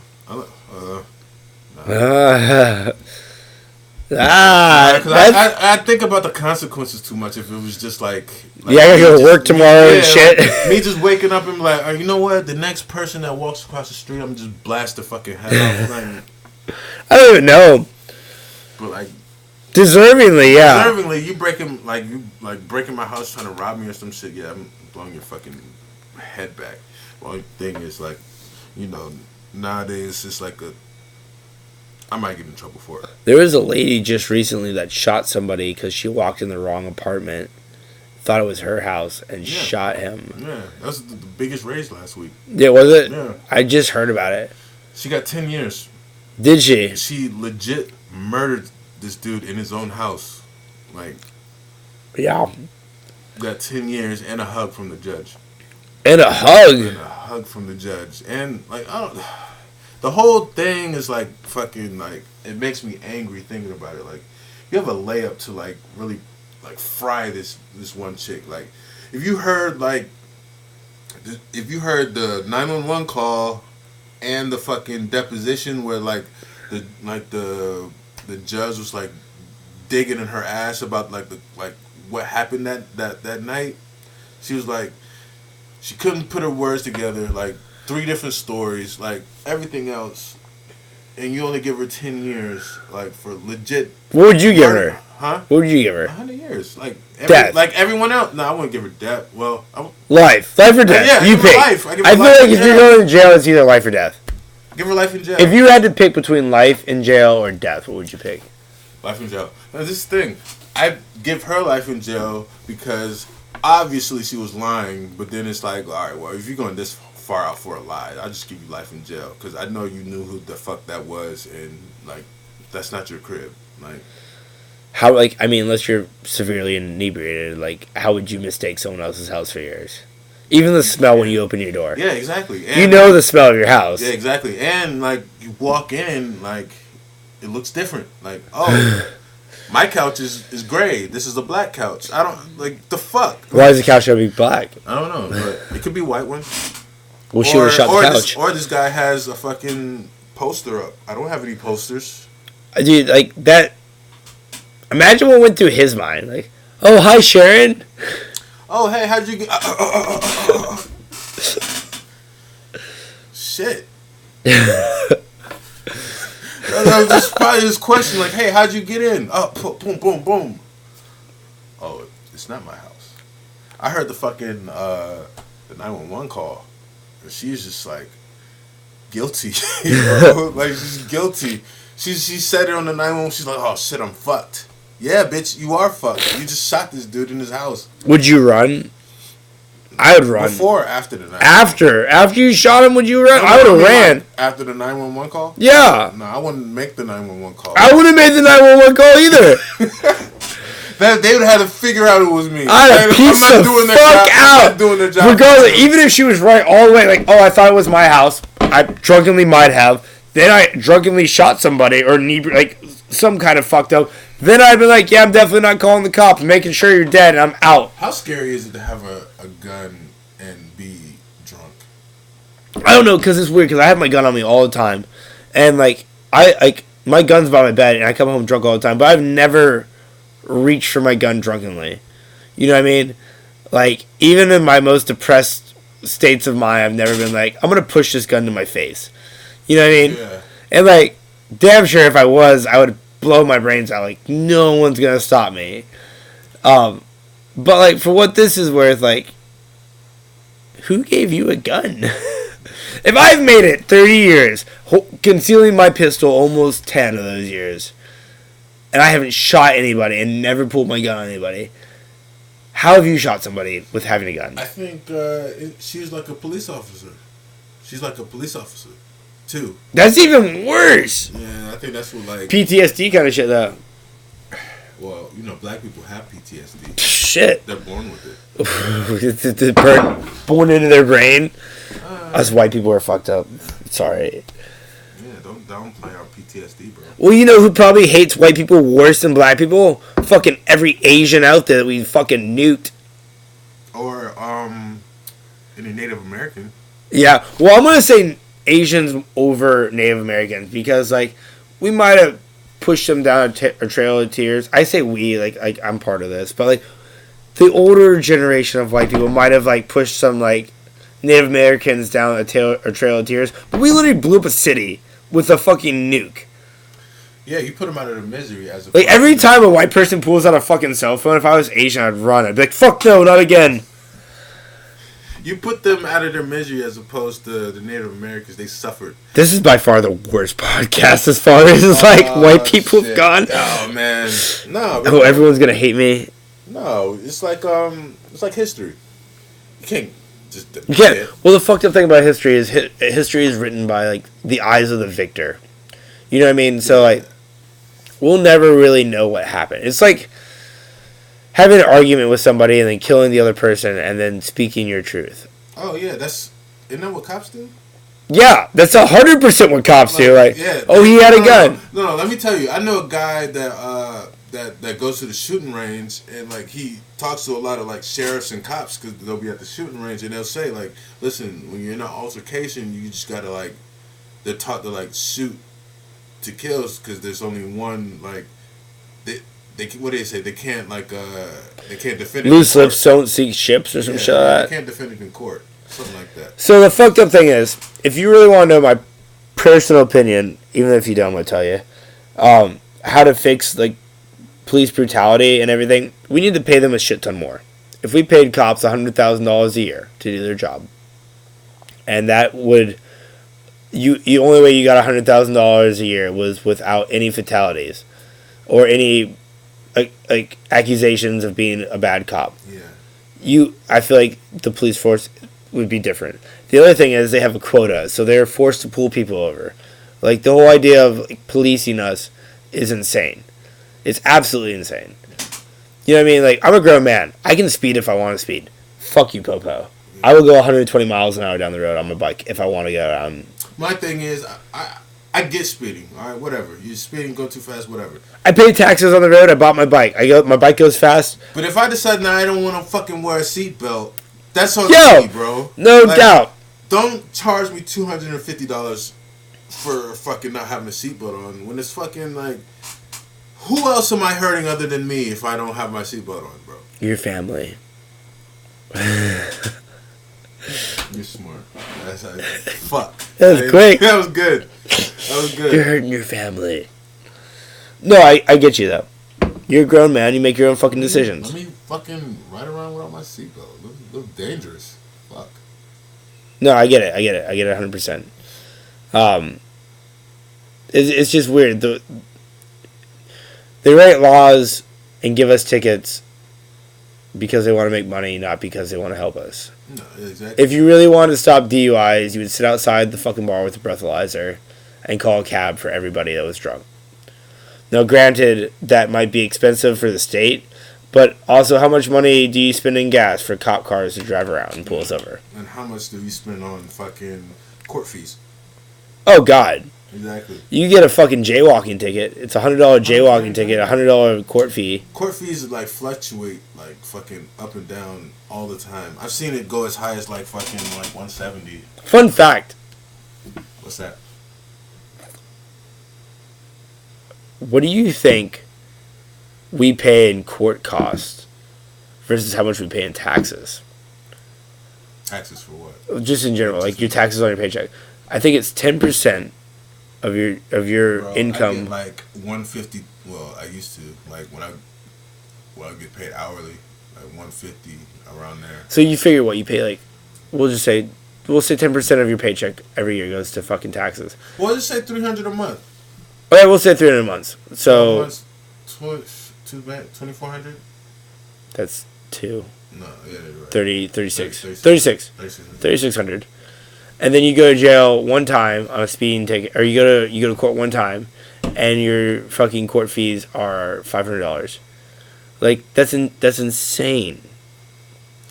I think about the consequences too much. If it was just like I gotta go to work tomorrow and shit. Like, me just waking up and be like, you know what? The next person that walks across the street, I'm just blast the fucking head off. Like, I don't even know. But like, deservingly, yeah. Deservingly, you breaking my house trying to rob me or some shit. Yeah, I'm blowing your fucking head back. The only thing is like, nowadays it's like I might get in trouble for it. There was a lady just recently that shot somebody because she walked in the wrong apartment, thought it was her house, and shot him. Yeah, that was the biggest raise last week. Yeah, was it? Yeah. I just heard about it. She got 10 years. Did she? She legit murdered this dude in his own house. Like, yeah. Got 10 years and a hug from the judge. And a hug? And a hug from the judge. And, like, the whole thing is, like, fucking, like, it makes me angry thinking about it. Like, you have a layup to, like, really, like, fry this one chick. Like, if you heard the 911 call and the fucking deposition where, like, the judge was, like, digging in her ass about, like, what happened that night, she was, like, she couldn't put her words together, like, 3 different stories, like, everything else, and you only give her 10 years, like, for legit. What would you give her? Huh? What would you give her? 100 years. Death. Like everyone else. No, I wouldn't give her death. Well, life. Life or death? Yeah, you pick. Life. I feel like if you're going to jail, it's either life or death. Give her life in jail. If you had to pick between life in jail or death, what would you pick? Life in jail. Now, this thing, I give her life in jail because obviously she was lying, but then it's like, all right, well, if you're going this far out for a lie, I'll just give you life in jail because I know you knew who the fuck that was, and, like, that's not your crib. Like, how, like, I mean, unless you're severely inebriated, like, how would you mistake someone else's house for yours? Even the smell when you open your door. Yeah, exactly. And you know the smell of your house. Yeah, exactly. And, like, you walk in, like, it looks different. Like, oh, my couch is gray. This is a black couch. I don't, like, the fuck? Why is the couch gotta be black? I don't know, but it could be white one. Well, she would've shot the couch. Or this guy has a fucking poster up. I don't have any posters. Dude, like, that... Imagine what went through his mind. Like, oh, hi, Sharon. Oh, hey, how'd you get... Shit. That's probably his question. Like, hey, how'd you get in? Oh, boom, boom, boom. Oh, it's not my house. I heard the fucking the 911 call. And she's just like guilty. You know? Like, she's guilty. She said it on the 911. She's like, oh shit, I'm fucked. Yeah, bitch, you are fucked. You just shot this dude in his house. Would you run? I would run. Before or after the 911? After you shot him, would you run? I would have ran. Like, after the 911 call? Yeah. No, I wouldn't make the 911 call. I wouldn't have made the 911 call either. They would have to figure out it was me. I'd have pieced the fuck out. I'm not doing their job. Regardless, even if she was right all the way, like, oh, I thought it was my house. I drunkenly might have. Then I drunkenly shot somebody or like some kind of fucked up. Then I'd be like, yeah, I'm definitely not calling the cops, making sure you're dead, and I'm out. How scary is it to have a gun and be drunk? I don't know, because it's weird, because I have my gun on me all the time. And, like, my gun's by my bed, and I come home drunk all the time, but I've never reach for my gun drunkenly. You know what I mean? Like, even in my most depressed states of mind, I've never been like, I'm going to push this gun to my face. You know what I mean? Yeah. And, like, damn sure if I was, I would blow my brains out. Like, no one's going to stop me. But, like, for what this is worth, like, who gave you a gun? If I've made it 30 years, concealing my pistol almost 10 of those years, and I haven't shot anybody and never pulled my gun on anybody, how have you shot somebody with having a gun? I think she's like a police officer. She's like a police officer, too. That's even worse. Yeah, I think that's what, like... PTSD kind of shit, though. Well, you know, black people have PTSD. Shit. They're born with it. It's born into their brain. Us white people are fucked up. Sorry. Yeah, don't downplay our PTSD, bro. Well, you know who probably hates white people worse than black people? Fucking every Asian out there that we fucking nuked. Or, any Native American. Yeah. Well, I'm going to say Asians over Native Americans because, like, we might have pushed them down a trail of tears. I say we, like I'm part of this. But, like, the older generation of white people might have, like, pushed some, like, Native Americans down a trail of tears. But we literally blew up a city with a fucking nuke. Yeah, you put them out of their misery as a... Like, every time a white person pulls out a fucking cell phone, if I was Asian, I'd run. I'd be like, fuck no, not again. You put them out of their misery as opposed to the Native Americans. They suffered. This is by far the worst podcast as far as, like, white people have gone. Oh, man. No. Oh, everyone's gonna hate me. No, it's like history. You can't just... You can't. Well, the fucked up thing about history is history is written by, like, the eyes of the victor. You know what I mean? So, like, we'll never really know what happened. It's like having an argument with somebody and then killing the other person and then speaking your truth. Oh, yeah, isn't that what cops do? Yeah, that's 100% what cops do. Like, yeah, oh, he had a gun. No, let me tell you. I know a guy that goes to the shooting range and, like, he talks to a lot of, like, sheriffs and cops because they'll be at the shooting range and they'll say, like, listen, when you're in an altercation, you just gotta, like, they're taught to, like, shoot to kills because there's only one, like, they what do they say? They can't, like, they can't defend it. Loose lips don't sink ships or some shit like that. They can't defend it in court. Something like that. So the fucked up thing is, if you really want to know my personal opinion, even if you don't, I'm going to tell you, how to fix, like, police brutality and everything, we need to pay them a shit ton more. If we paid cops $100,000 a year to do their job, and that would... The only way you got $100,000 a year was without any fatalities or any like accusations of being a bad cop. Yeah. I feel like the police force would be different. The other thing is they have a quota, so they're forced to pull people over. Like, the whole idea of, like, policing us is insane. It's absolutely insane. You know what I mean? Like, I'm a grown man. I can speed if I want to speed. Fuck you, Popo. I will go 120 miles an hour down the road on my bike if I want to go. My thing is, I get speeding. All right, whatever. You're speeding, go too fast, whatever. I pay taxes on the road. I bought my bike. My bike goes fast. But if I decide now I don't want to fucking wear a seatbelt, that's on me, bro. No doubt. Don't charge me $250 for fucking not having a seatbelt on when it's fucking like, who else am I hurting other than me if I don't have my seatbelt on, bro? Your family. You're smart. Fuck. That was quick. That was good. That was good. You're hurting your family. No, I get you, though. You're a grown man. You make your own fucking decisions. Let me fucking ride around without my seatbelt. Look dangerous. Fuck. No, I get it. I get it 100%. It's just weird. They write laws and give us tickets because they want to make money, not because they want to help us. No, exactly. If you really wanted to stop DUIs, you would sit outside the fucking bar with a breathalyzer and call a cab for everybody that was drunk. Now, granted, that might be expensive for the state, but also how much money do you spend in gas for cop cars to drive around and pull us over? And how much do you spend on fucking court fees? Oh, God. Exactly. You get a fucking jaywalking ticket. It's $100 jaywalking ticket, $100 court fee. Court fees like fluctuate like fucking up and down all the time. I've seen it go as high as like fucking like 170. Fun fact. What's that? What do you think we pay in court costs versus how much we pay in taxes. Taxes for what? Just in general, like your taxes on your paycheck. I think it's 10% of your Bro, income. I get like $150. Well, I used to like when I get paid hourly, like $150 around there. So you figure what you pay, like we'll say 10% of your paycheck every year goes to fucking taxes. Well, just say $300 a month. Okay, we'll say 300 a month. So 2,400. That's two. No, yeah, you're right. 3,600. And then you go to jail one time on a speeding ticket, or you go to court one time, and your fucking court fees are $500. Like that's insane.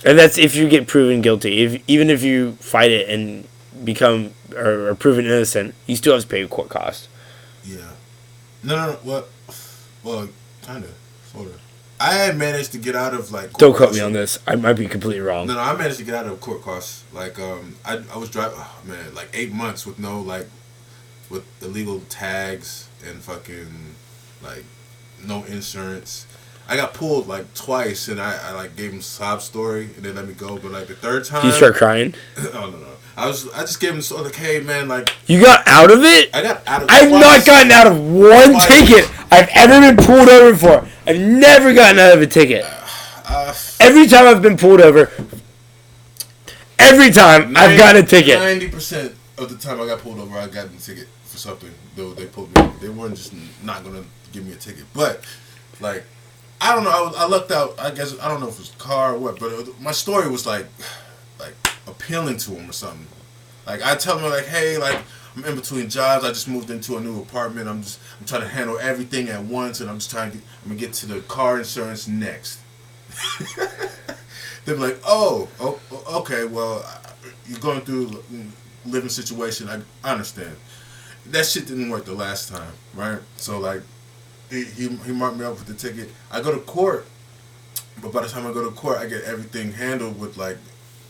And that's if you get proven guilty. Even if you fight it and become or are proven innocent, you still have to pay court costs. Yeah. No. Well, kind of, sort of. I had managed to get out of like. Don't quote me on this. I might be completely wrong. No, I managed to get out of court costs. Like, I was driving. Oh man, like 8 months with no with illegal tags and fucking like no insurance. I got pulled like twice, and I like gave him a sob story, and they let me go. But like the third time, you start crying. Oh no. I just gave him so like, hey man, like you got out of it. I got out of. I've not gotten out of one ticket I've ever been pulled over for. I've never gotten out of a ticket. Every time I've been pulled over, I've gotten a ticket. 90% of the time I got pulled over, I got a ticket for something. Though they pulled me, they weren't just not gonna give me a ticket. But like, I don't know. I lucked out. I guess I don't know if it was a car or what. But my story was like appealing to him or something. Like I tell him like, hey, like I'm in between jobs. I just moved into a new apartment. I'm trying to handle everything at once, and I'm gonna get to the car insurance next. They're like, oh, okay, well, you're going through a living situation. I understand. That shit didn't work the last time, right? So like, he marked me up with the ticket. I go to court, but by the time I go to court, I get everything handled with like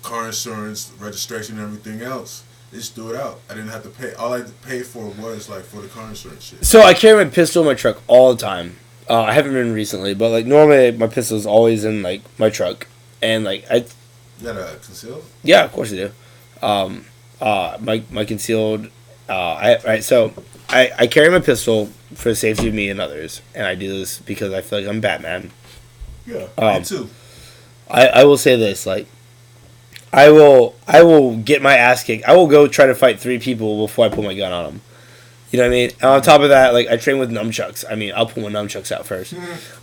car insurance, registration, and everything else. They just threw it out. I didn't have to pay. All I had to pay for was like for the car insurance shit. So I carry my pistol in my truck all the time. I haven't been recently, but like normally my pistol is always in like my truck, and like You got a concealed? Yeah, of course I do. My concealed. So I carry my pistol for the safety of me and others, and I do this because I feel like I'm Batman. Yeah, me too. I will say this, like, I will get my ass kicked. I will go try to fight 3 people before I pull my gun on them. You know what I mean? And on top of that, like, I train with nunchucks. I mean, I'll pull my nunchucks out first.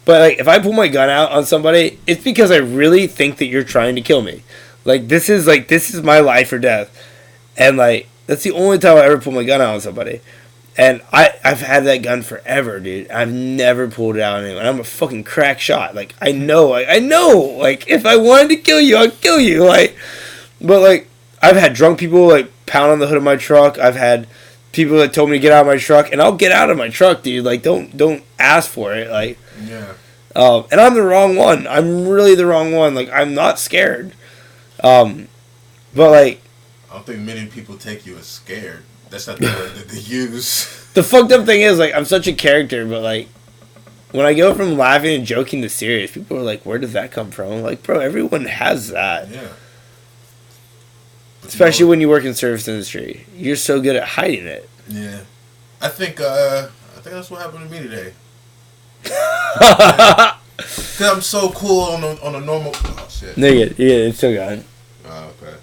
But like, if I pull my gun out on somebody, it's because I really think that you're trying to kill me. Like, this is my life or death. And like, that's the only time I ever pull my gun out on somebody. And I've had that gun forever, dude. I've never pulled it out on anyone. I'm a fucking crack shot. Like, I know. Like, if I wanted to kill you, I'd kill you. Like, but like, I've had drunk people like pound on the hood of my truck. I've had people that told me to get out of my truck, and I'll get out of my truck, dude. Like, don't ask for it. Like, yeah. And I'm the wrong one. I'm really the wrong one. Like, I'm not scared. But like, I don't think many people take you as scared. That's not the word that they use. The fucked up thing is, like, I'm such a character, but like, when I go from laughing and joking to serious, people are like, "Where does that come from?" I'm like, bro, everyone has that. Yeah. Especially when you work in the service industry, you're so good at hiding it. Yeah, I think that's what happened to me today. Cause I'm so cool on a normal. Oh shit. No, yeah, it's still going. Oh, okay.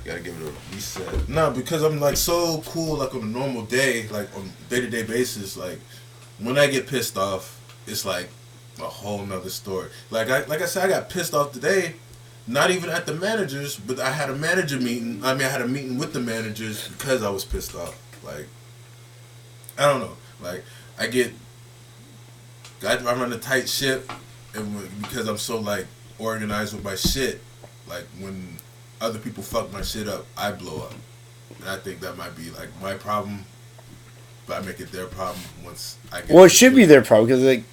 Gotta give it a reset. No, because I'm like so cool, like on a normal day, like on day-to-day basis. Like when I get pissed off, it's like a whole nother story. Like I said, I got pissed off today. Not even at the managers, but I had a manager meeting. I had a meeting with the managers because I was pissed off. Like, I don't know. Like, I run a tight ship, and because I'm so, like, organized with my shit, like, when other people fuck my shit up, I blow up. And I think that might be, like, my problem, but I make it their problem once I get... Well, it should be their problem, because, like...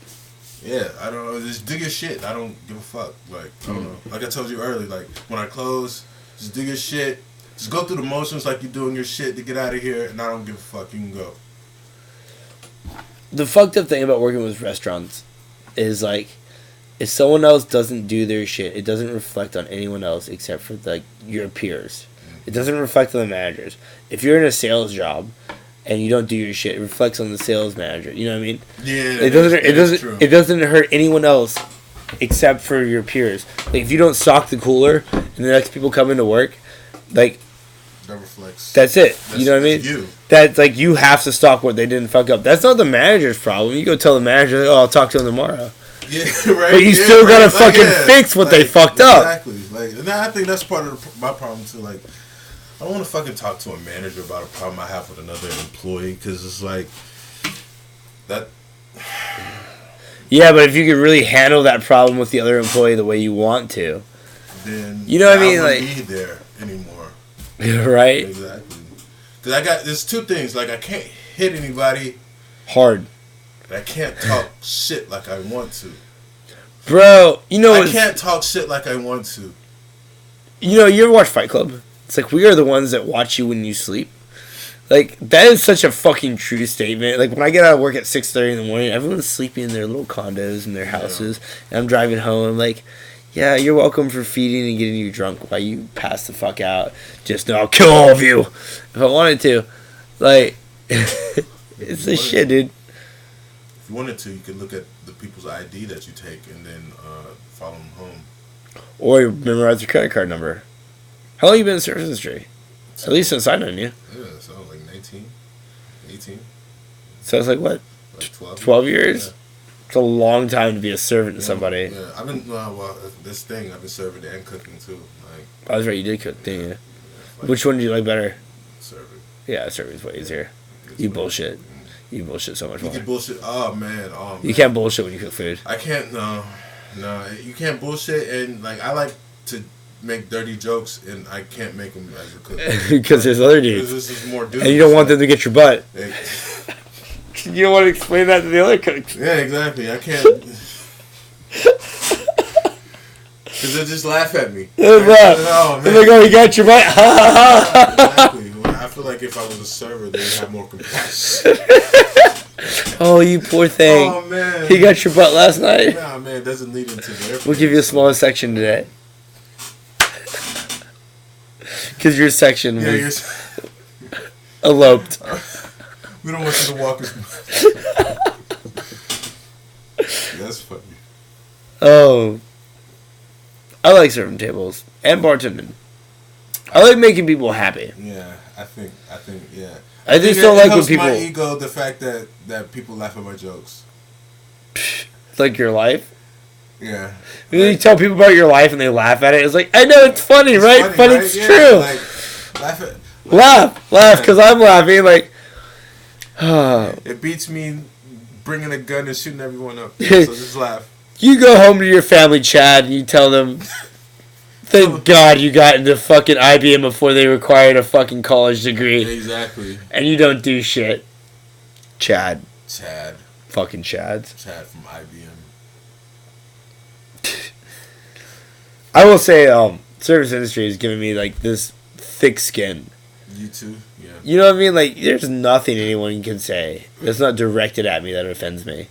Yeah, I don't know. Just do your shit. I don't give a fuck. Like, I don't know. Like I told you earlier, like, when I close, just do your shit. Just go through the motions like you're doing your shit to get out of here, and I don't give a fuck. You can go. The fucked up thing about working with restaurants is like, if someone else doesn't do their shit, it doesn't reflect on anyone else except for like your peers. It doesn't reflect on the managers. If you're in a sales job and you don't do your shit, it reflects on the sales manager. You know what I mean? Yeah. It doesn't hurt anyone else except for your peers. Like if you don't stock the cooler and the next people come into work, like that reflects. That's it. You know what I mean? You. That's like you have to stock what they didn't fuck up. That's not the manager's problem. You go tell the manager, like, "Oh, I'll talk to him tomorrow." Yeah, right. But you still gotta fucking fix what they fucked up. Exactly. Like, and I think that's part of my problem too. Like, I don't want to fucking talk to a manager about a problem I have with another employee because it's like that. Yeah, but if you could really handle that problem with the other employee the way you want to, then you know what I mean? Like, Like, be there anymore. Right? Exactly. Because there's two things. Like, I can't hit anybody Hard. and I can't talk shit like I want to. Bro, you know I can't talk shit like I want to. You know, you ever watch Fight Club? It's like, we are the ones that watch you when you sleep. Like, that is such a fucking true statement. Like, when I get out of work at 6:30 in the morning, everyone's sleeping in their little condos and their houses. And I'm driving home. I'm like, yeah, you're welcome for feeding and getting you drunk while you pass the fuck out. Just know I'll kill all of you if I wanted to. Like, it's the shit, dude. If you wanted to, you could look at the people's ID that you take and then follow them home. Or memorize your credit card number. How long you been in the service industry? At least since I known you. Yeah, so like 19, 18. So it's like, what? Like 12 years? Yeah. It's a long time to be a servant to somebody. Yeah, I've been, this thing, I've been serving and cooking too. Like, I was right, you did cook, didn't you? Which one do you like better? Serving. Yeah, serving's way easier. You bullshit. You bullshit so much You more. can bullshit. Oh man. You can't bullshit when you cook food. I can't. No, you can't bullshit. And like, I like to make dirty jokes, and I can't make them as a cook Because there's other dudes. This is more dudes. And you don't want them to get your butt. Hey. You don't want to explain that to the other cooks. Yeah, exactly. I can't. Because they'll just laugh at me. Oh, man. They're like, oh, you got your butt? Exactly. I feel like if I was a server, they would have more compassion. Oh, you poor thing. Oh, man. He got your butt last night? Nah, man, it doesn't lead into the airplane. We'll give you a smaller section today. Because your section was eloped. We don't want you to walk as much. That's funny. Oh. I like serving tables. And bartending. I like making people happy. Yeah, I think, yeah. I just don't like when people... my ego, the fact that people laugh at my jokes. Like your life? Yeah. You tell people about your life and they laugh at it. It's like, I know it's funny, right? But right? It's true. Like, laugh, because I'm laughing. Like, it beats me bringing a gun and shooting everyone up. So just laugh. You go home to your family, Chad, and you tell them, thank God you got into fucking IBM before they required a fucking college degree. Exactly. And you don't do shit. Chad. Fucking Chads. Chad from IBM. I will say, service industry has given me, like, this thick skin. You too? Yeah. You know what I mean? Like, there's nothing anyone can say that's not directed at me that offends me.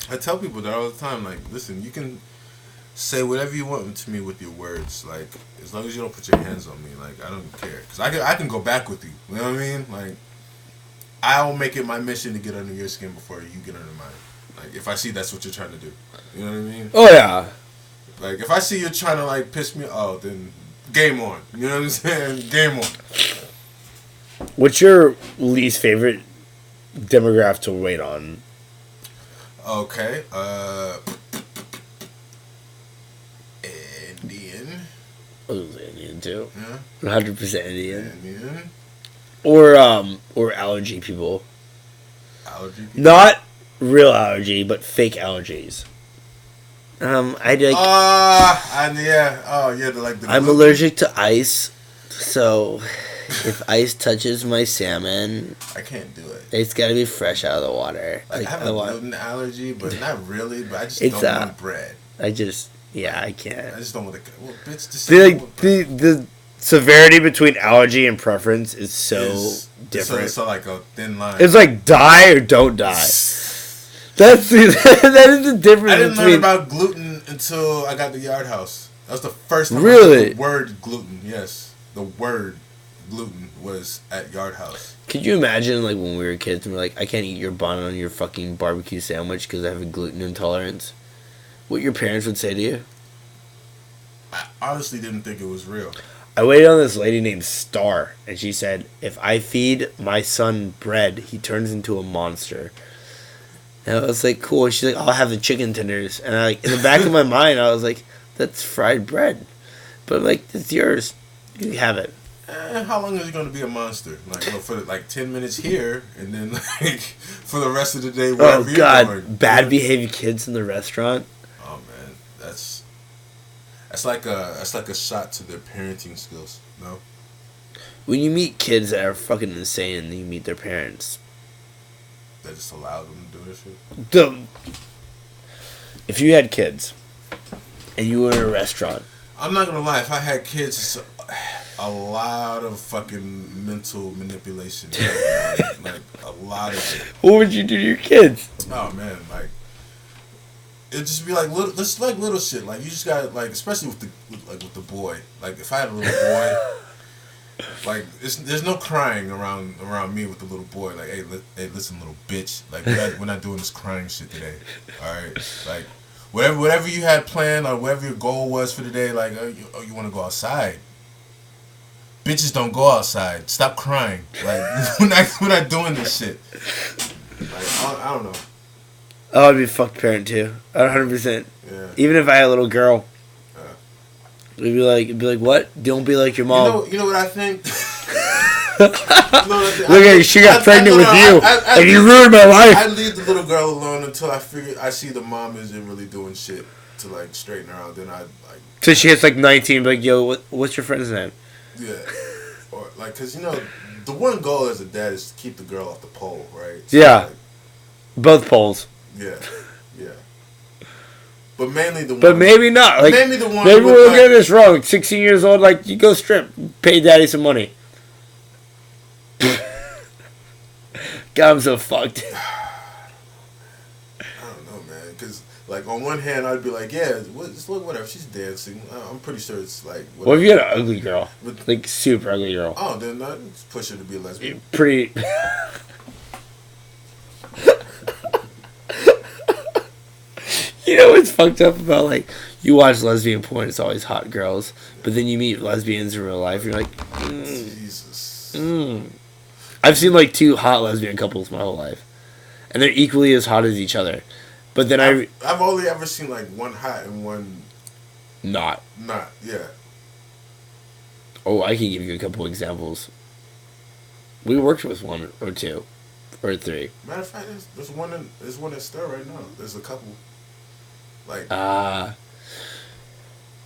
I tell people that all the time. Like, listen, you can say whatever you want to me with your words. Like, as long as you don't put your hands on me, like, I don't care. Because I can go back with you. You know what I mean? Like, I'll make it my mission to get under your skin before you get under mine. Like, if I see that's what you're trying to do. You know what I mean? Oh, yeah. Like, if I see you're trying to, like, piss me off, then game on. You know what I'm saying? Game on. What's your least favorite demographic to wait on? Okay. Indian. I was Indian, too. Yeah. 100% Indian. Indian. Or allergy people. Allergy people? Not real allergy, but fake allergies. I like. Yeah. Oh, yeah. I'm allergic to ice, so if ice touches my salmon, I can't do it. It's got to be fresh out of the water. Like, I have a gluten allergy, but not really. But I just don't want bread. I can't. I just don't want the. Well, bitch, just the severity between allergy and preference is so different. So like a thin line. It's like die or don't die. That is the difference. I didn't between... learn about gluten until I got the Yard House. That was the first time really? I heard the word gluten. Yes, the word gluten was at Yard House. Could you imagine, like, when we were kids and we're like, I can't eat your bun on your fucking barbecue sandwich because I have a gluten intolerance? What your parents would say to you? I honestly didn't think it was real. I waited on this lady named Star, and she said, if I feed my son bread, he turns into a monster. And I was like, cool. And she's like, I'll have the chicken tenders. And I, like, in the back of my mind, I was like, that's fried bread. But I'm like, it's yours. You have it. How long is he going to be a monster? Like, for like 10 minutes here, and then like for the rest of the day, wherever you're going. Bad behaved kids in the restaurant. Oh man, that's like a shot to their parenting skills. No. When you meet kids that are fucking insane, and you meet their parents. They just allow them to do this shit. If you had kids, and you were in a restaurant. I'm not gonna lie. If I had kids, a lot of fucking mental manipulation. Like a lot of it. What would you do to your kids? Oh man, like it'd just be like little, just like little shit. Like you just got like, especially with the boy. Like if I had a little boy, like there's no crying around me with the little boy. Like hey listen little bitch. Like we're not doing this crying shit today. All right, like whatever you had planned or whatever your goal was for the day. Like you want to go outside. Bitches don't go outside. Stop crying. Like we're not doing this shit. Like I don't know. Oh, I'd be a fucked parent too. 100%. Yeah. Even if I had a little girl, it'd be like, what? Don't be like your mom. You know what I think. Look at you. She got pregnant with you, and you ruined my life. I leave the little girl alone until I see the mom isn't really doing shit to like straighten her out. Then I like. So she hits like 19. Like, yo, what's your friend's name? Yeah, or like, cause the one goal as a dad is to keep the girl off the pole, right? So yeah, like, both poles. Yeah. But mainly the one. But maybe not. Like maybe the one. Maybe we're getting this wrong. 16 years old, like you go strip, pay daddy some money. God, I'm so fucked. I don't know, man. Cause like on one hand, I'd be like, yeah, just look, whatever. She's dancing. I'm pretty sure it's like. Whatever. What if you had an ugly girl, like super ugly girl? Oh, then I'd push her to be a lesbian. Pretty. You know what's fucked up about, like, you watch lesbian porn, it's always hot girls, but then you meet lesbians in real life, you're like, Jesus. I've seen, like, 2 hot lesbian couples my whole life, and they're equally as hot as each other, but then I've only ever seen, like, one hot and one... Not, yeah. Oh, I can give you a couple examples. We worked with 1 or 2, or 3. Matter of fact, there's one in stir right now. There's a couple. Like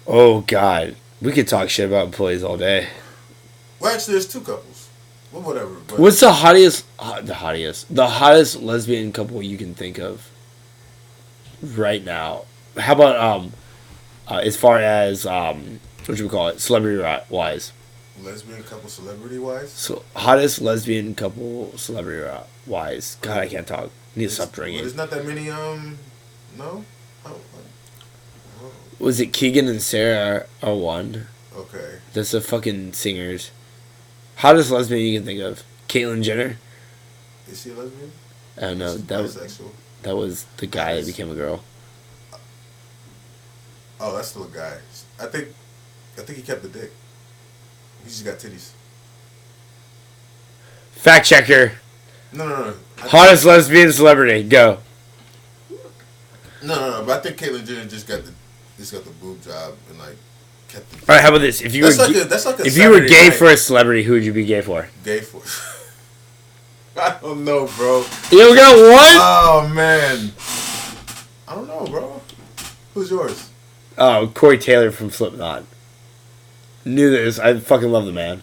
oh god, we could talk shit about employees all day. Well, actually, there's 2 couples. Well, whatever. But What's the hottest lesbian couple you can think of right now? How about as far as what should we call it, celebrity wise? Lesbian couple, celebrity wise. So hottest lesbian couple, celebrity wise. God, I can't talk. I need to stop drinking. There's not that many. No. Was it Keegan and Sarah are one? Okay. That's the fucking singers. Hottest lesbian you can think of? Caitlyn Jenner? Is she a lesbian? I don't know. That was the guy that became a girl. Oh, that's still a guy. I think he kept the dick. He just got titties. Fact checker. No. Hottest lesbian celebrity. Go. No. But I think Caitlyn Jenner just got the boob job and like kept the. All right, how about this? If you if you were gay for a celebrity, who would you be gay for? Gay for. I don't know, bro. You got one? Oh man. I don't know, bro. Who's yours? Oh, Corey Taylor from Slipknot. Knew this. I fucking love the man.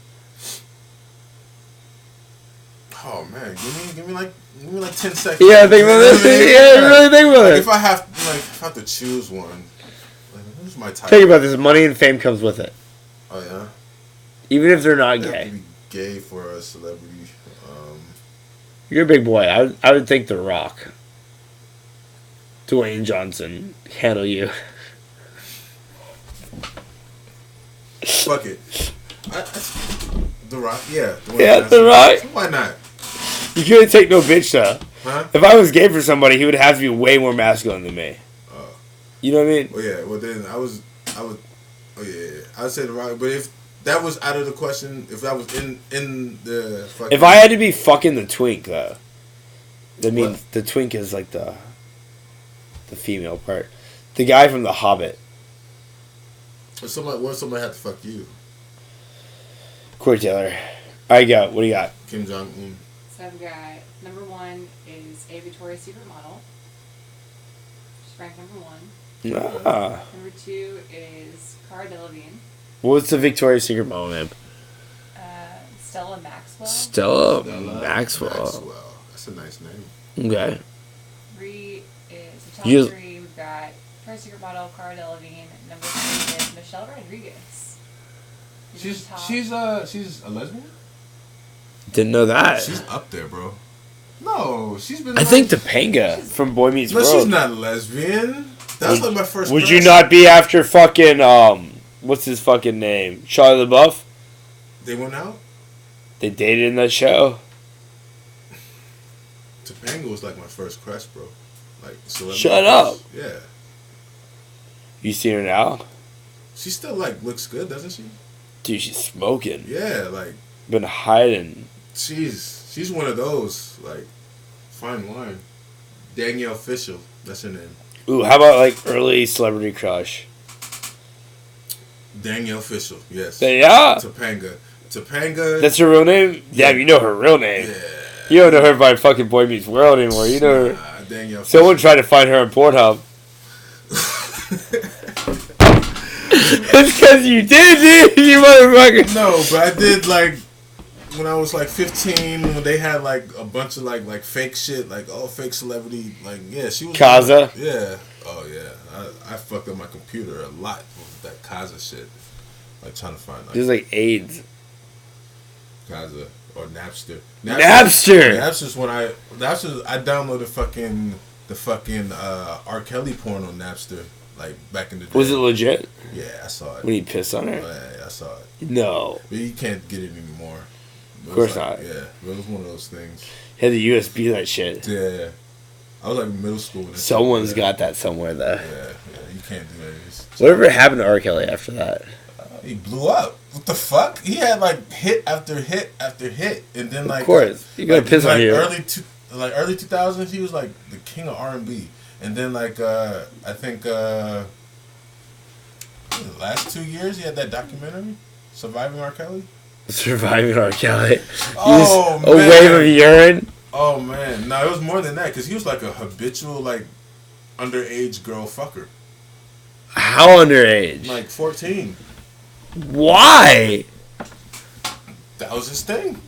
Oh man, give me like 10 seconds. Yeah, think about this. Yeah, really think about it. If I have to choose one, like, who's my type? Think about this. Money and fame comes with it. Oh yeah. Even if they're not Have gay. to be gay for a celebrity. You're a big boy. I would think The Rock. Dwayne Johnson, handle you. Fuck it. The Rock, yeah. The Rock. Why not? You couldn't take no bitch though. Huh? If I was gay for somebody, he would have to be way more masculine than me. You know what I mean? Well, yeah. Well, then I would. Oh yeah. I'd say The Rock. But if that was out of the question, if that was in the. Fucking, If I had to be fucking the twink though, that means the twink is like the female part. The guy from The Hobbit. What if somebody had to fuck you? Corey Taylor. All right, go. What do you got? Kim Jong-un. So I've got number 1 is a Victoria's Secret model. She's ranked number 1. Ah. Number 2 is Cara Delevingne. What's the Victoria's Secret model name? Stella Maxwell. Stella Maxwell. That's a nice name. Okay. 3 is the top You- 3. We've got Victoria's Secret model Cara Delevingne. Number 3 is Michelle Rodriguez. These are the top. She's a lesbian? Didn't know that. She's up there, bro. No, she's been. I think Topanga from Boy Meets No, World. she's not lesbian. That's like my first. Would crush. you not be after fucking what's his fucking name? Shia LaBeouf? They went out. They dated in that show. Topanga was like my first crush, bro. Like celebrity Shut crush. up. Yeah, You see her now? she still like looks good, doesn't she? Dude, she's smoking. Yeah, like Been hiding. she's one of those like fine wine. Danielle Fishel, that's her name. Ooh, how about like early celebrity crush? Danielle Fishel, yes. Yeah. Topanga. That's her real name? Damn, you know her real name. Yeah. You don't know her by fucking Boy Meets World anymore. You know her. Danielle. Someone tried to find her on Pornhub. It's because you did, dude. You motherfucker. No, but I did like when I was like 15 when they had like a bunch of like fake shit, like fake celebrity, like yeah, she was. Kaza? Yeah. Oh yeah. I fucked up my computer a lot with that Kaza shit. Like trying to find like There's like AIDS. Kaza or Napster. Napster. Napster's I downloaded the fucking R. Kelly porn on Napster like back in the day. Was it legit? Yeah, I saw it. When he pissed on her? Yeah, I saw it. No. But you can't get it anymore. Of course not. Yeah, but it was one of those things. Had the USB that shit. Yeah. I was like in middle school. When Someone's got that somewhere though. Yeah, you can't do that. Whatever happened to R. Kelly after that? He blew up. What the fuck? He had like hit after hit after hit, and then like of course you gotta piss on you. Early 2000s, he was like the king of R&B, and then like I think the last 2 years he had that documentary, Surviving R. Kelly. Surviving R. Kelly. Oh a man. wave of urine. Oh man, no, it was more than that because he was like a habitual like underage girl fucker. How underage? Like 14. Why? That was his thing.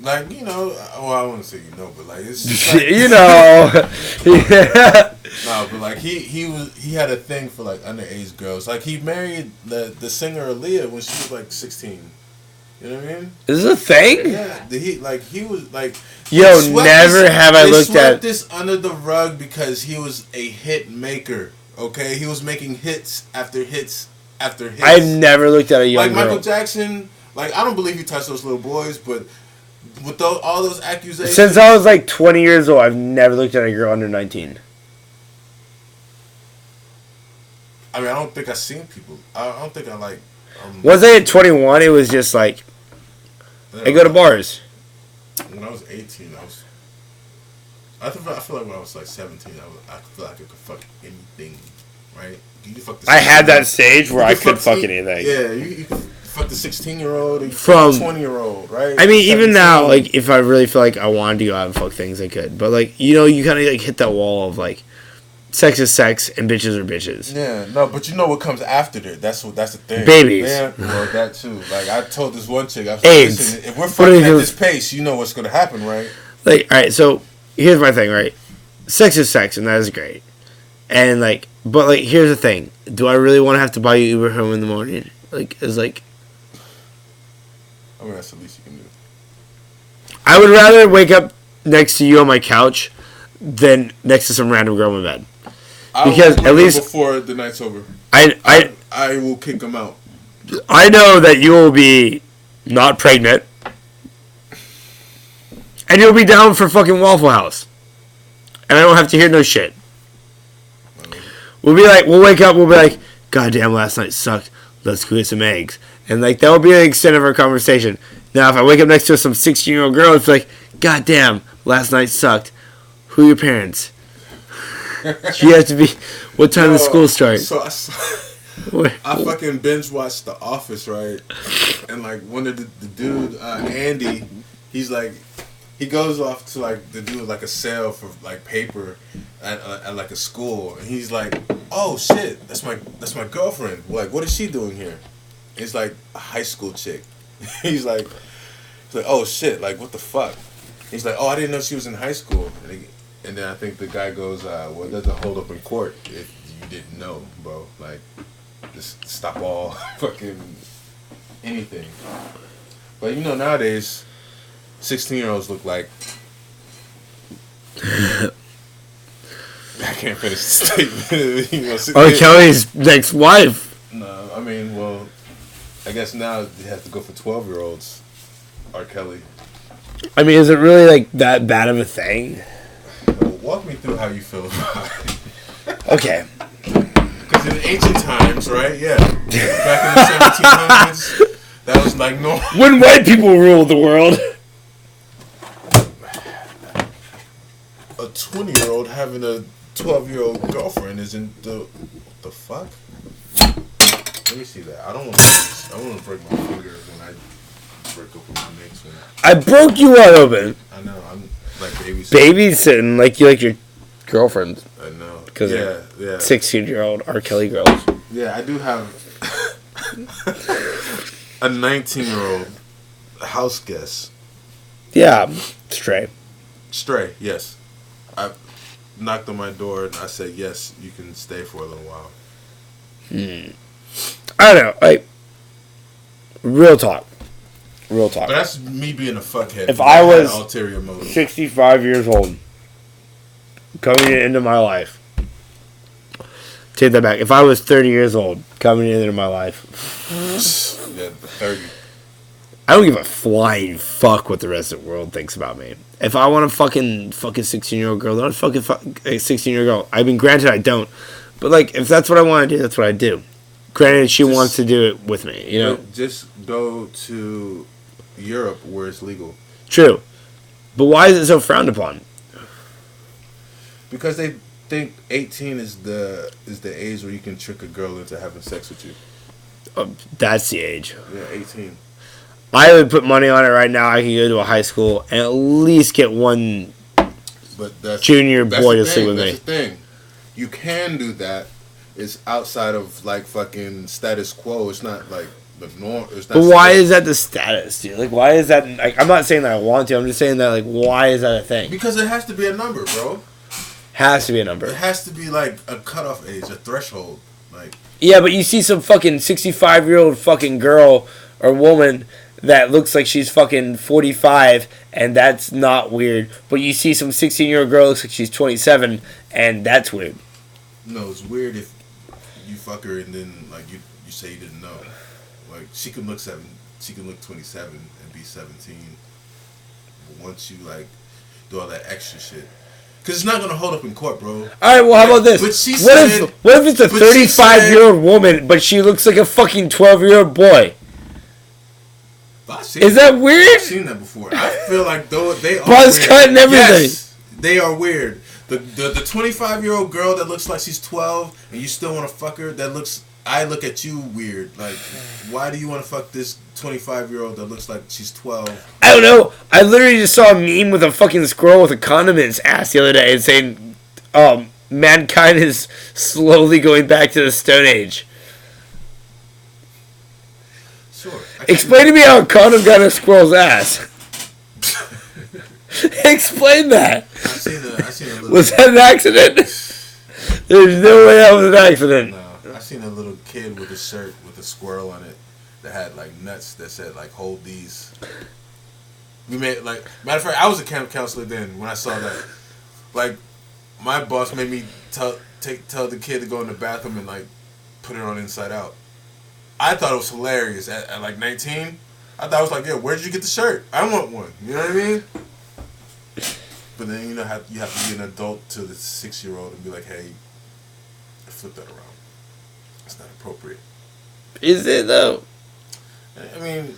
Like, you know, well, I want to say but like it's just like, you know. Yeah. No, but like he had a thing for like underage girls. Like he married the singer Aaliyah when she was like 16. You know what I mean? Is this a thing? Yeah. He was like. Yo, never have I looked at this under the rug because he was a hit maker. Okay, he was making hits after hits after hits. I've never looked at a young girl. Like Michael Jackson. Like I don't believe he touched those little boys, but with all those accusations. Since I was like 20 years old, I've never looked at a girl under 19. I mean, I don't think I've seen people. I don't think I like. Once I hit 21, it was just like, I go to bars. When I was 18, I feel like when I was like 17, I feel like I could fuck anything, right? You fuck the I had that stage where I could fuck anything. Yeah, you could fuck the 16-year-old and From 20-year-old, right? I mean, even now, like, if I really feel like I wanted to go out and fuck things, I could. But, like, you know, you kind of, like, hit that wall of, like, sex is sex and bitches are bitches. Yeah, no, but you know what comes after that. That's the thing. Babies. Yeah, well, that too. Like, I told this one chick, I was AIDS. like, listen, if we're fucking at this pace, you know what's going to happen, right? Like, alright, so, here's my thing, right? Sex is sex, and that is great. And, like, but, like, here's the thing. Do I really want to have to buy you Uber home in the morning? Like, it's like... I mean, that's the least you can do. I would rather wake up next to you on my couch than next to some random girl in my bed. Because at least before the night's over, I will kick him out. I know that you will be not pregnant, and you'll be down for fucking Waffle House, and I don't have to hear no shit. We'll wake up, we'll be like, God damn, last night sucked. Let's go get some eggs, and like that will be the extent of our conversation. Now, if I wake up next to some 16-year-old girl, it's like, God damn, last night sucked. Who are your parents? She has to be. What time does school start? So I fucking binge watched The Office, right? And like one of the dude, Andy, he's like, he goes off to like to do like a sale for like paper at like a school, and he's like, oh shit, that's my girlfriend. Like, what is she doing here? It's like a high school chick. he's like, oh shit, like what the fuck? He's like, oh, I didn't know she was in high school. And then I think the guy goes, well, it doesn't hold up in court if you didn't know, bro. Like, just stop all fucking anything. But, nowadays, 16-year-olds look like... I can't finish the statement. R. Kelly's next wife. No, I mean, well, I guess now they have to go for 12-year-olds. R. Kelly. I mean, is it really, like, that bad of a thing? Walk me through how you feel about it. Okay. Because in ancient times, right? Yeah. Back in the 1700s, that was like normal. When white people ruled the world. A 20-year-old having a 12-year-old girlfriend isn't the fuck? Let me see that. I don't want to break my finger when I break open my next one. I broke you wide open. I know. I'm like babysitting. Babysitting like you like your girlfriend. I know. Because yeah. 16-year-old R. Kelly girls. Yeah, I do have a 19-year-old house guest. Yeah, stray. Stray, yes. I knocked on my door and I said, yes, you can stay for a little while. I don't know. Like, real talk. But that's me being a fuckhead. If I was ulterior motive. 65 years old, coming into my life, take that back. If I was 30 years old, coming into my life, yeah, 30. I don't give a flying fuck what the rest of the world thinks about me. If I want to fucking 16-year-old girl, then I'll fucking fuck a 16-year-old girl. I mean, granted, I don't. But, like, if that's what I want to do, that's what I do. Granted, she wants to do it with me, you know? Just go to Europe where it's legal. True. But why is it so frowned upon? Because they think 18 is the age where you can trick a girl into having sex with you. That's the age. Yeah, 18. I would put money on it right now. I can go to a high school and at least get one junior boy to sleep with me. That's the thing. You can do that. It's outside of like fucking status quo. It's not like the norm. But why is that the status, dude? Like, why is that? Like, I'm not saying that I want to. I'm just saying that, like, why is that a thing? Because it has to be a number, bro. Has to be a number. It has to be like a cutoff age, a threshold. Like, yeah, but you see some fucking 65-year-old fucking girl or woman that looks like she's fucking 45, and that's not weird. But you see some 16-year-old girl looks like she's 27, and that's weird. No, it's weird if you fuck her and then like you say you didn't know. Like, she can look 27 and be 17. But once you like do all that extra shit, because it's not gonna hold up in court, bro. All right, well, how about this? What if it's a 35-year-old woman, but she looks like a fucking 12-year-old boy? Is that weird? I've seen that before. I feel like they are buzz weird. cut and everything. Yes, they are weird. The 25-year-old girl that looks like she's 12 and you still want to fuck her, I look at you weird. Like, why do you want to fuck this 25-year-old that looks like she's 12? I don't know. I literally just saw a meme with a fucking squirrel with a condom in its ass the other day and saying, mankind is slowly going back to the Stone Age. Sure. Explain to me how a condom got in a squirrel's ass. Explain that. I seen a little. Was that an accident? There's no way that was an accident. No, I seen a little kid with a shirt with a squirrel on it that had like nuts that said like "hold these." We made like matter of fact, I was a camp counselor then when I saw that. Like, my boss made me tell tell the kid to go in the bathroom and like put it on inside out. I thought it was hilarious at like 19. I thought it was like, yeah, where'd you get the shirt? I want one. You know what I mean? But then you have to be an adult to the 6-year-old and be like, hey, flip that around. It's not appropriate. Is it though? I mean,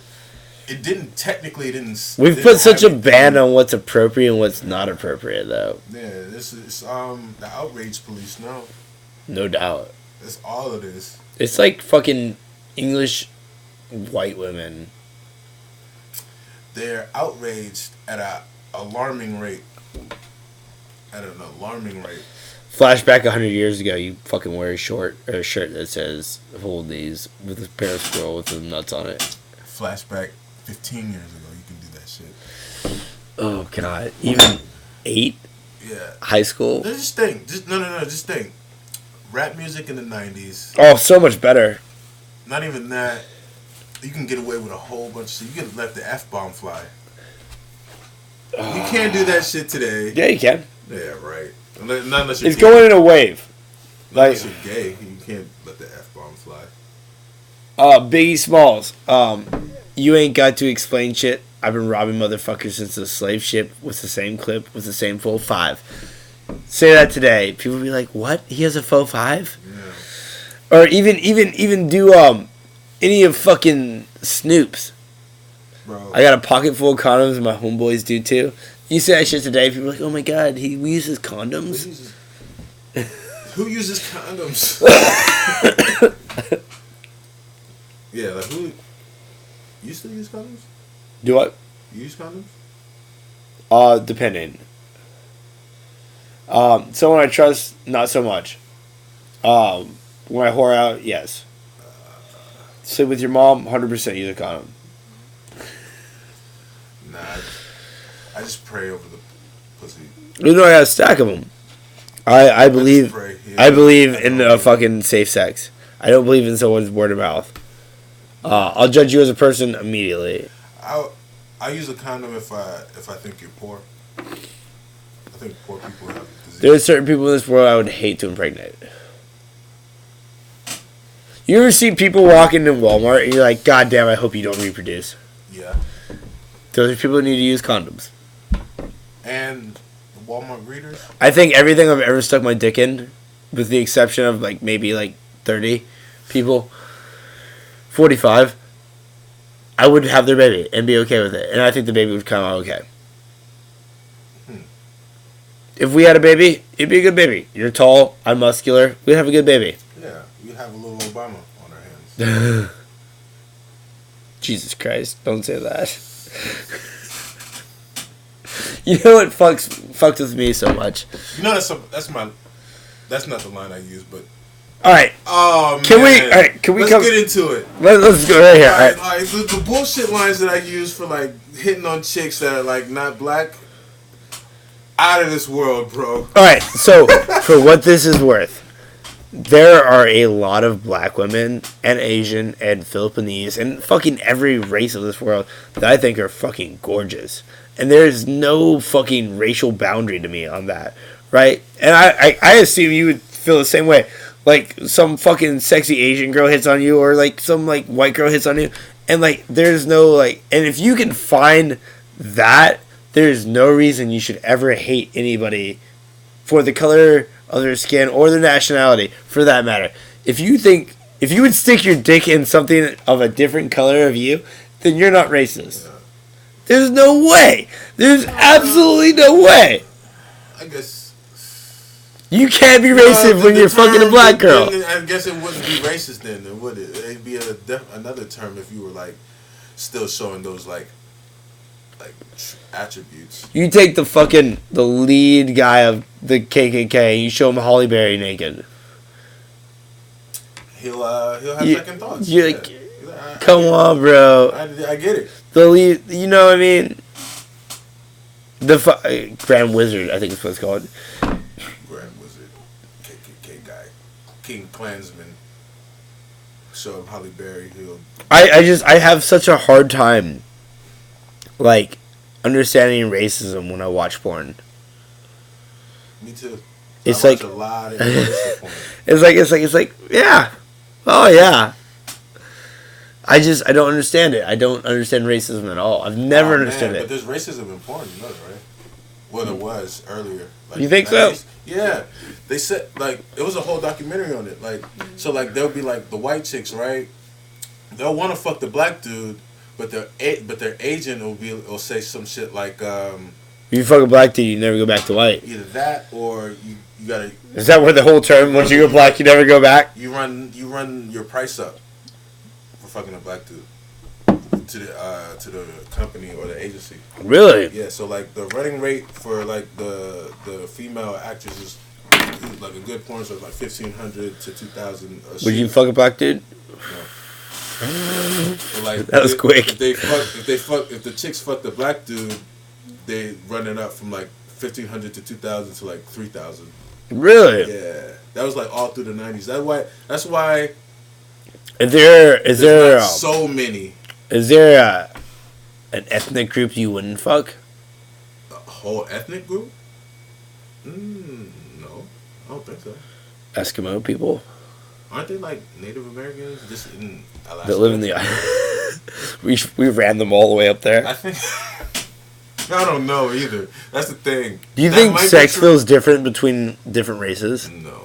it didn't. We've put such a ban on what's appropriate and what's not appropriate, though. Yeah, this is the outrage police. No doubt. That's all it is. It's like fucking English white women. They're outraged at an alarming rate. Flashback 100 years ago, you fucking wear a shirt that says "Hold these" with a pair of squirrel with the nuts on it. Flashback 15 years ago, you can do that shit. Oh god, even 8? Yeah. High school. Just think. Just think. Rap music in the 90s. Oh, so much better. Not even that. You can get away with a whole bunch of shit. You can let the F-bomb fly. You can't do that shit today. Yeah, you can. Yeah, right. Not unless you're it's going in a wave. Unless you're gay, you can't let the F-bomb fly. Biggie Smalls. You ain't got to explain shit. I've been robbing motherfuckers since the slave ship with the same clip, with the same full 5. Say that today. People be like, what? He has a faux 5? Yeah. Or even do any of fucking Snoop's. Bro. I got a pocket full of condoms and my homeboys do too. You say that shit today, people are like, oh my god, we uses condoms? Who uses condoms? Yeah, like who? You still use condoms? Do what? You use condoms? Depending. Someone I trust, not so much. When I whore out, yes. Sleep with your mom, 100% use a condom. Nah, I just pray over the pussy. You know, I got a stack of them. I believe in fucking safe sex. I don't believe in someone's word of mouth. I'll judge you as a person immediately. I use a condom if I think you're poor. I think poor people have disease. There are certain people in this world I would hate to impregnate. You ever see people walking in Walmart and you're like, God damn, I hope you don't reproduce. Yeah. Those are people who need to use condoms. And the Walmart greeters? I think everything I've ever stuck my dick in, with the exception of like maybe like 30 people, 45, I would have their baby and be okay with it. And I think the baby would come out okay. If we had a baby, it'd be a good baby. You're tall, I'm muscular, we'd have a good baby. Yeah, you'd have a little Obama on our hands. Jesus Christ, don't say that. You know what fucked with me so much? You know that's not the line I use, but alright. Oh man. Let's get into it. Let's go right here. All right. The bullshit lines that I use for like hitting on chicks that are like not black, out of this world, bro. Alright, so for what this is worth, there are a lot of black women and Asian and Filipinese and fucking every race of this world that I think are fucking gorgeous. And there's no fucking racial boundary to me on that, right? And I assume you would feel the same way. Like, some fucking sexy Asian girl hits on you, or like some like white girl hits on you, and like there's no like, and if you can find that, there's no reason you should ever hate anybody for the color of their skin or their nationality, for that matter. If you would stick your dick in something of a different color of you, then you're not racist. Yeah. There's no way. There's absolutely no way. I guess you can't be racist when you're fucking a black girl. I guess it wouldn't be racist then, would it? It'd be another term if you were like still showing those like attributes. You take the lead guy of the KKK and you show him Halle Berry naked. He'll have second thoughts. You're like, come on, bro. I get it. The lead, you know what I mean? The Grand Wizard, I think is what it's called. Grand Wizard, KKK guy, King Klansman. Show him Halle Berry. I have such a hard time, like, understanding racism when I watch porn. Me too. It's I like watch a lot of disappointing. it's like yeah, oh yeah. I don't understand it. I don't understand racism at all. I've never understood it. But there's racism in porn, you know that, right? Well, there was earlier. Like, you think so? Yeah, they said like it was a whole documentary on it. Like, so like there'll be like the white chicks, right? They'll want to fuck the black dude, but their agent will say some shit like, if you fuck a black dude, you never go back to white. either that or you gotta. Is that where the whole term? Once you go black, you never go back. You run your price up for fucking a black dude to the company or the agency. Really? Yeah. So like the running rate for like the female actresses, like a good porn star is like 1,500 to 2,000. Would you fuck a black dude? No. But like That was quick. If the chicks fuck the black dude, they run it up from like 1,500 to 2,000 to like 3,000. Really? Yeah, that was like all through the 90s. That's why. Is there so many? Is there an ethnic group you wouldn't fuck? A whole ethnic group? No, I don't think so. Eskimo people? Aren't they like Native Americans just in Alaska? That live in the we ran them all the way up there. I think. I don't know either. That's the thing. Do you think sex feels different between different races? No.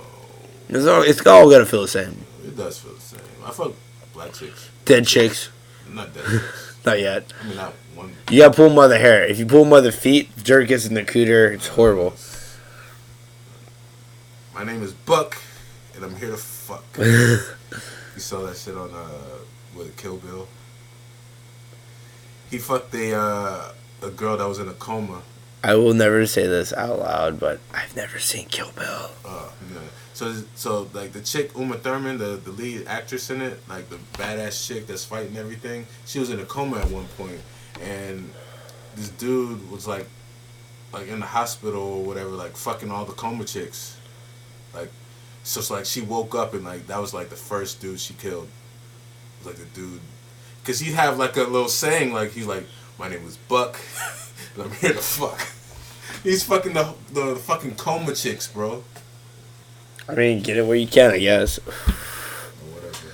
It's all gotta feel the same. It does feel the same. I fuck black chicks. Dead chicks? Not dead chicks. Not yet. I mean, not one. You gotta pull them by the hair. If you pull them by the feet, dirt gets in the cooter. It's horrible. My name is Buck, and I'm here to fuck. You saw that shit on with Kill Bill. He fucked a girl that was in a coma. I will never say this out loud, but I've never seen Kill Bill. Yeah. So like the chick Uma Thurman, the lead actress in it, like the badass chick that's fighting everything, she was in a coma at one point, and this dude was like in the hospital or whatever, like fucking all the coma chicks. Like, so it's like she woke up and like that was like the first dude she killed. It was like the dude, cause he'd have like a little saying like he's like, my name was Buck, and I'm here to fuck. He's fucking the fucking coma chicks, bro. I mean, get it where you can, I guess. Whatever.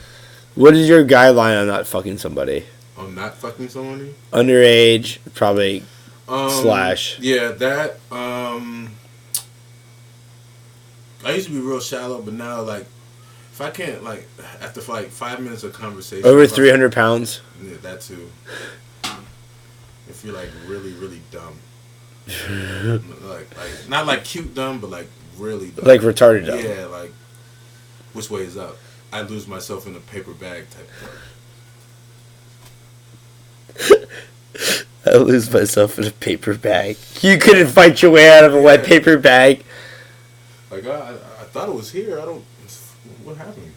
What is your guideline on not fucking somebody? On not fucking somebody? Underage, probably. Slash. Yeah, that. I used to be real shallow, but now like, if I can't like after like 5 minutes of conversation. Over 300 pounds. Yeah, that too. If you're like really really dumb. like not like cute dumb, but like really dumb. Like retarded dumb. Yeah, like which way is up? I lose myself in a paper bag type of. I lose myself in a paper bag. You couldn't fight your way out of a wet paper bag. Like I thought it was here. I don't. What happened?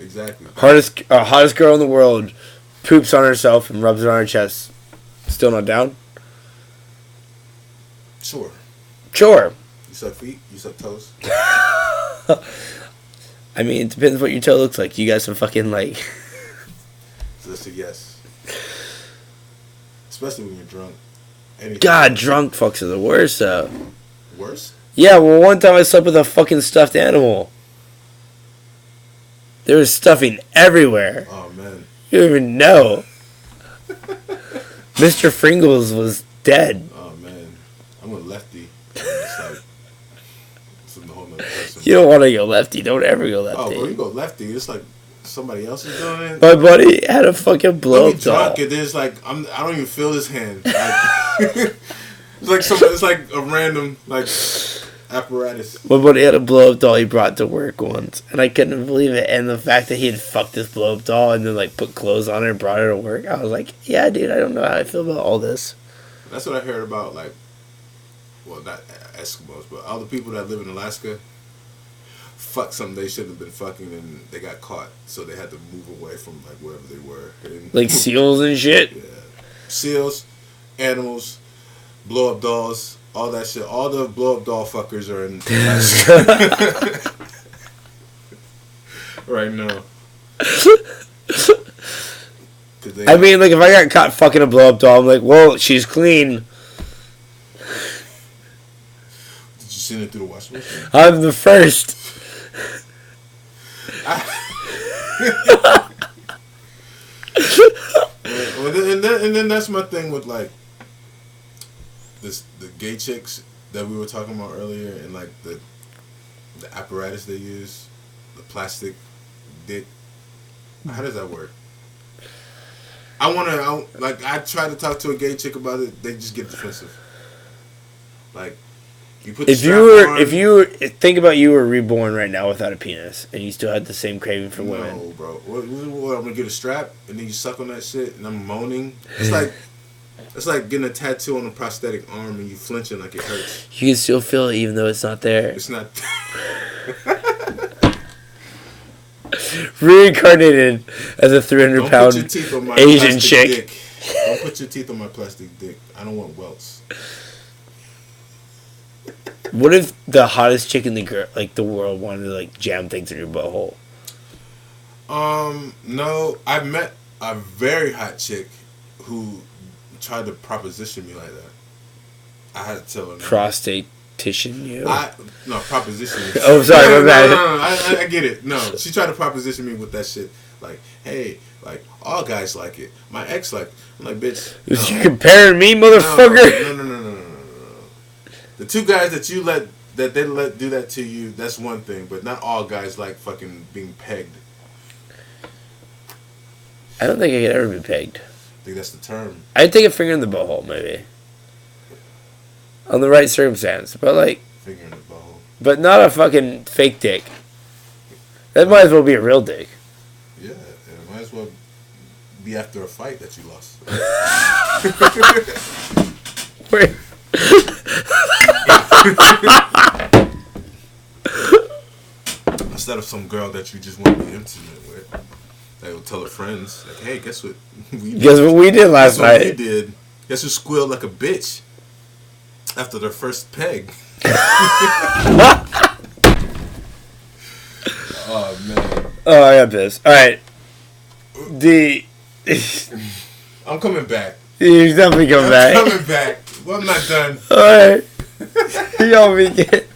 Exactly. Hottest girl in the world poops on herself and rubs it on her chest. Still not down? Sure. Sure. You suck feet? You suck toes? I mean, it depends what your toe looks like. You got some fucking, like... So that's a yes. Especially when you're drunk. Anything. God, drunk fucks are the worst, though. Worse? Yeah, well, one time I slept with a fucking stuffed animal. There was stuffing everywhere. Oh, man. You don't even know. Mr. Fringles was dead. Oh, man. I'm a lefty. It's like... It's a whole nother person. You don't want to go lefty. Don't ever go lefty. Oh, bro, you go lefty. It's like somebody else is doing it. My buddy had a fucking blow-up doll. Drunk and there's like I don't even feel his hand. Like, it's like a random like apparatus. My buddy had a blow-up doll he brought to work once, and I couldn't believe it. And the fact that he had fucked this blow-up doll and then like put clothes on her and brought her to work, I was like, yeah, dude, I don't know how I feel about all this. That's what I heard about, like, well, not Eskimos, but all the people that live in Alaska. Fuck something they shouldn't have been fucking and they got caught, so they had to move away from like wherever they were. And, Like seals and shit? Yeah. Seals, animals, blow up dolls, all that shit. All the blow up doll fuckers are in right now. I mean, like, if I got caught fucking a blow up doll, I'm like, well, she's clean. Did you seen it through the washing machine. I'm the first. And then that's my thing with like the gay chicks that we were talking about earlier, and like the apparatus they use, the plastic dick. How does that work? I try to talk to a gay chick about it. They just get defensive. Like, you put the if you were think about you were reborn right now without a penis, and you still had the same craving for women. No, bro. What, I'm gonna get a strap and then you suck on that shit and I'm moaning. It's like getting a tattoo on a prosthetic arm and you flinching like it hurts. You can still feel it even though it's not there. It's not. Reincarnated as a 300-pound Asian chick. Dick. Don't put your teeth on my plastic dick. I don't want welts. What if the hottest chick in the world wanted to like jam things in your butthole? No. I met a very hot chick who tried to proposition me like that. I had to tell her. Prostatician you? No, proposition me. Oh, sorry, my bad. No, I get it. No, she tried to proposition me with that shit. Like, hey, like, all guys like it. My ex like it. I'm like, bitch. No. You comparing me, motherfucker? No. The two guys that they let do that to you, that's one thing. But not all guys like fucking being pegged. I don't think I could ever be pegged. I think that's the term. I'd take a finger in the butthole, maybe. On the right circumstance. But like... Finger in the butthole. But not a fucking fake dick. That might as well be a real dick. Yeah, it might as well be after a fight that you lost. Wait. Instead of some girl that you just want to be intimate with, they will tell her friends, like, "Hey, guess what we did? Guess what we did last night? We did. Guess who squealed like a bitch after their first peg?" Oh man. Oh, I got pissed. All right. I'm coming back. You're definitely coming back. I'm coming back. Well, I'm not done. All right. Y'all be good.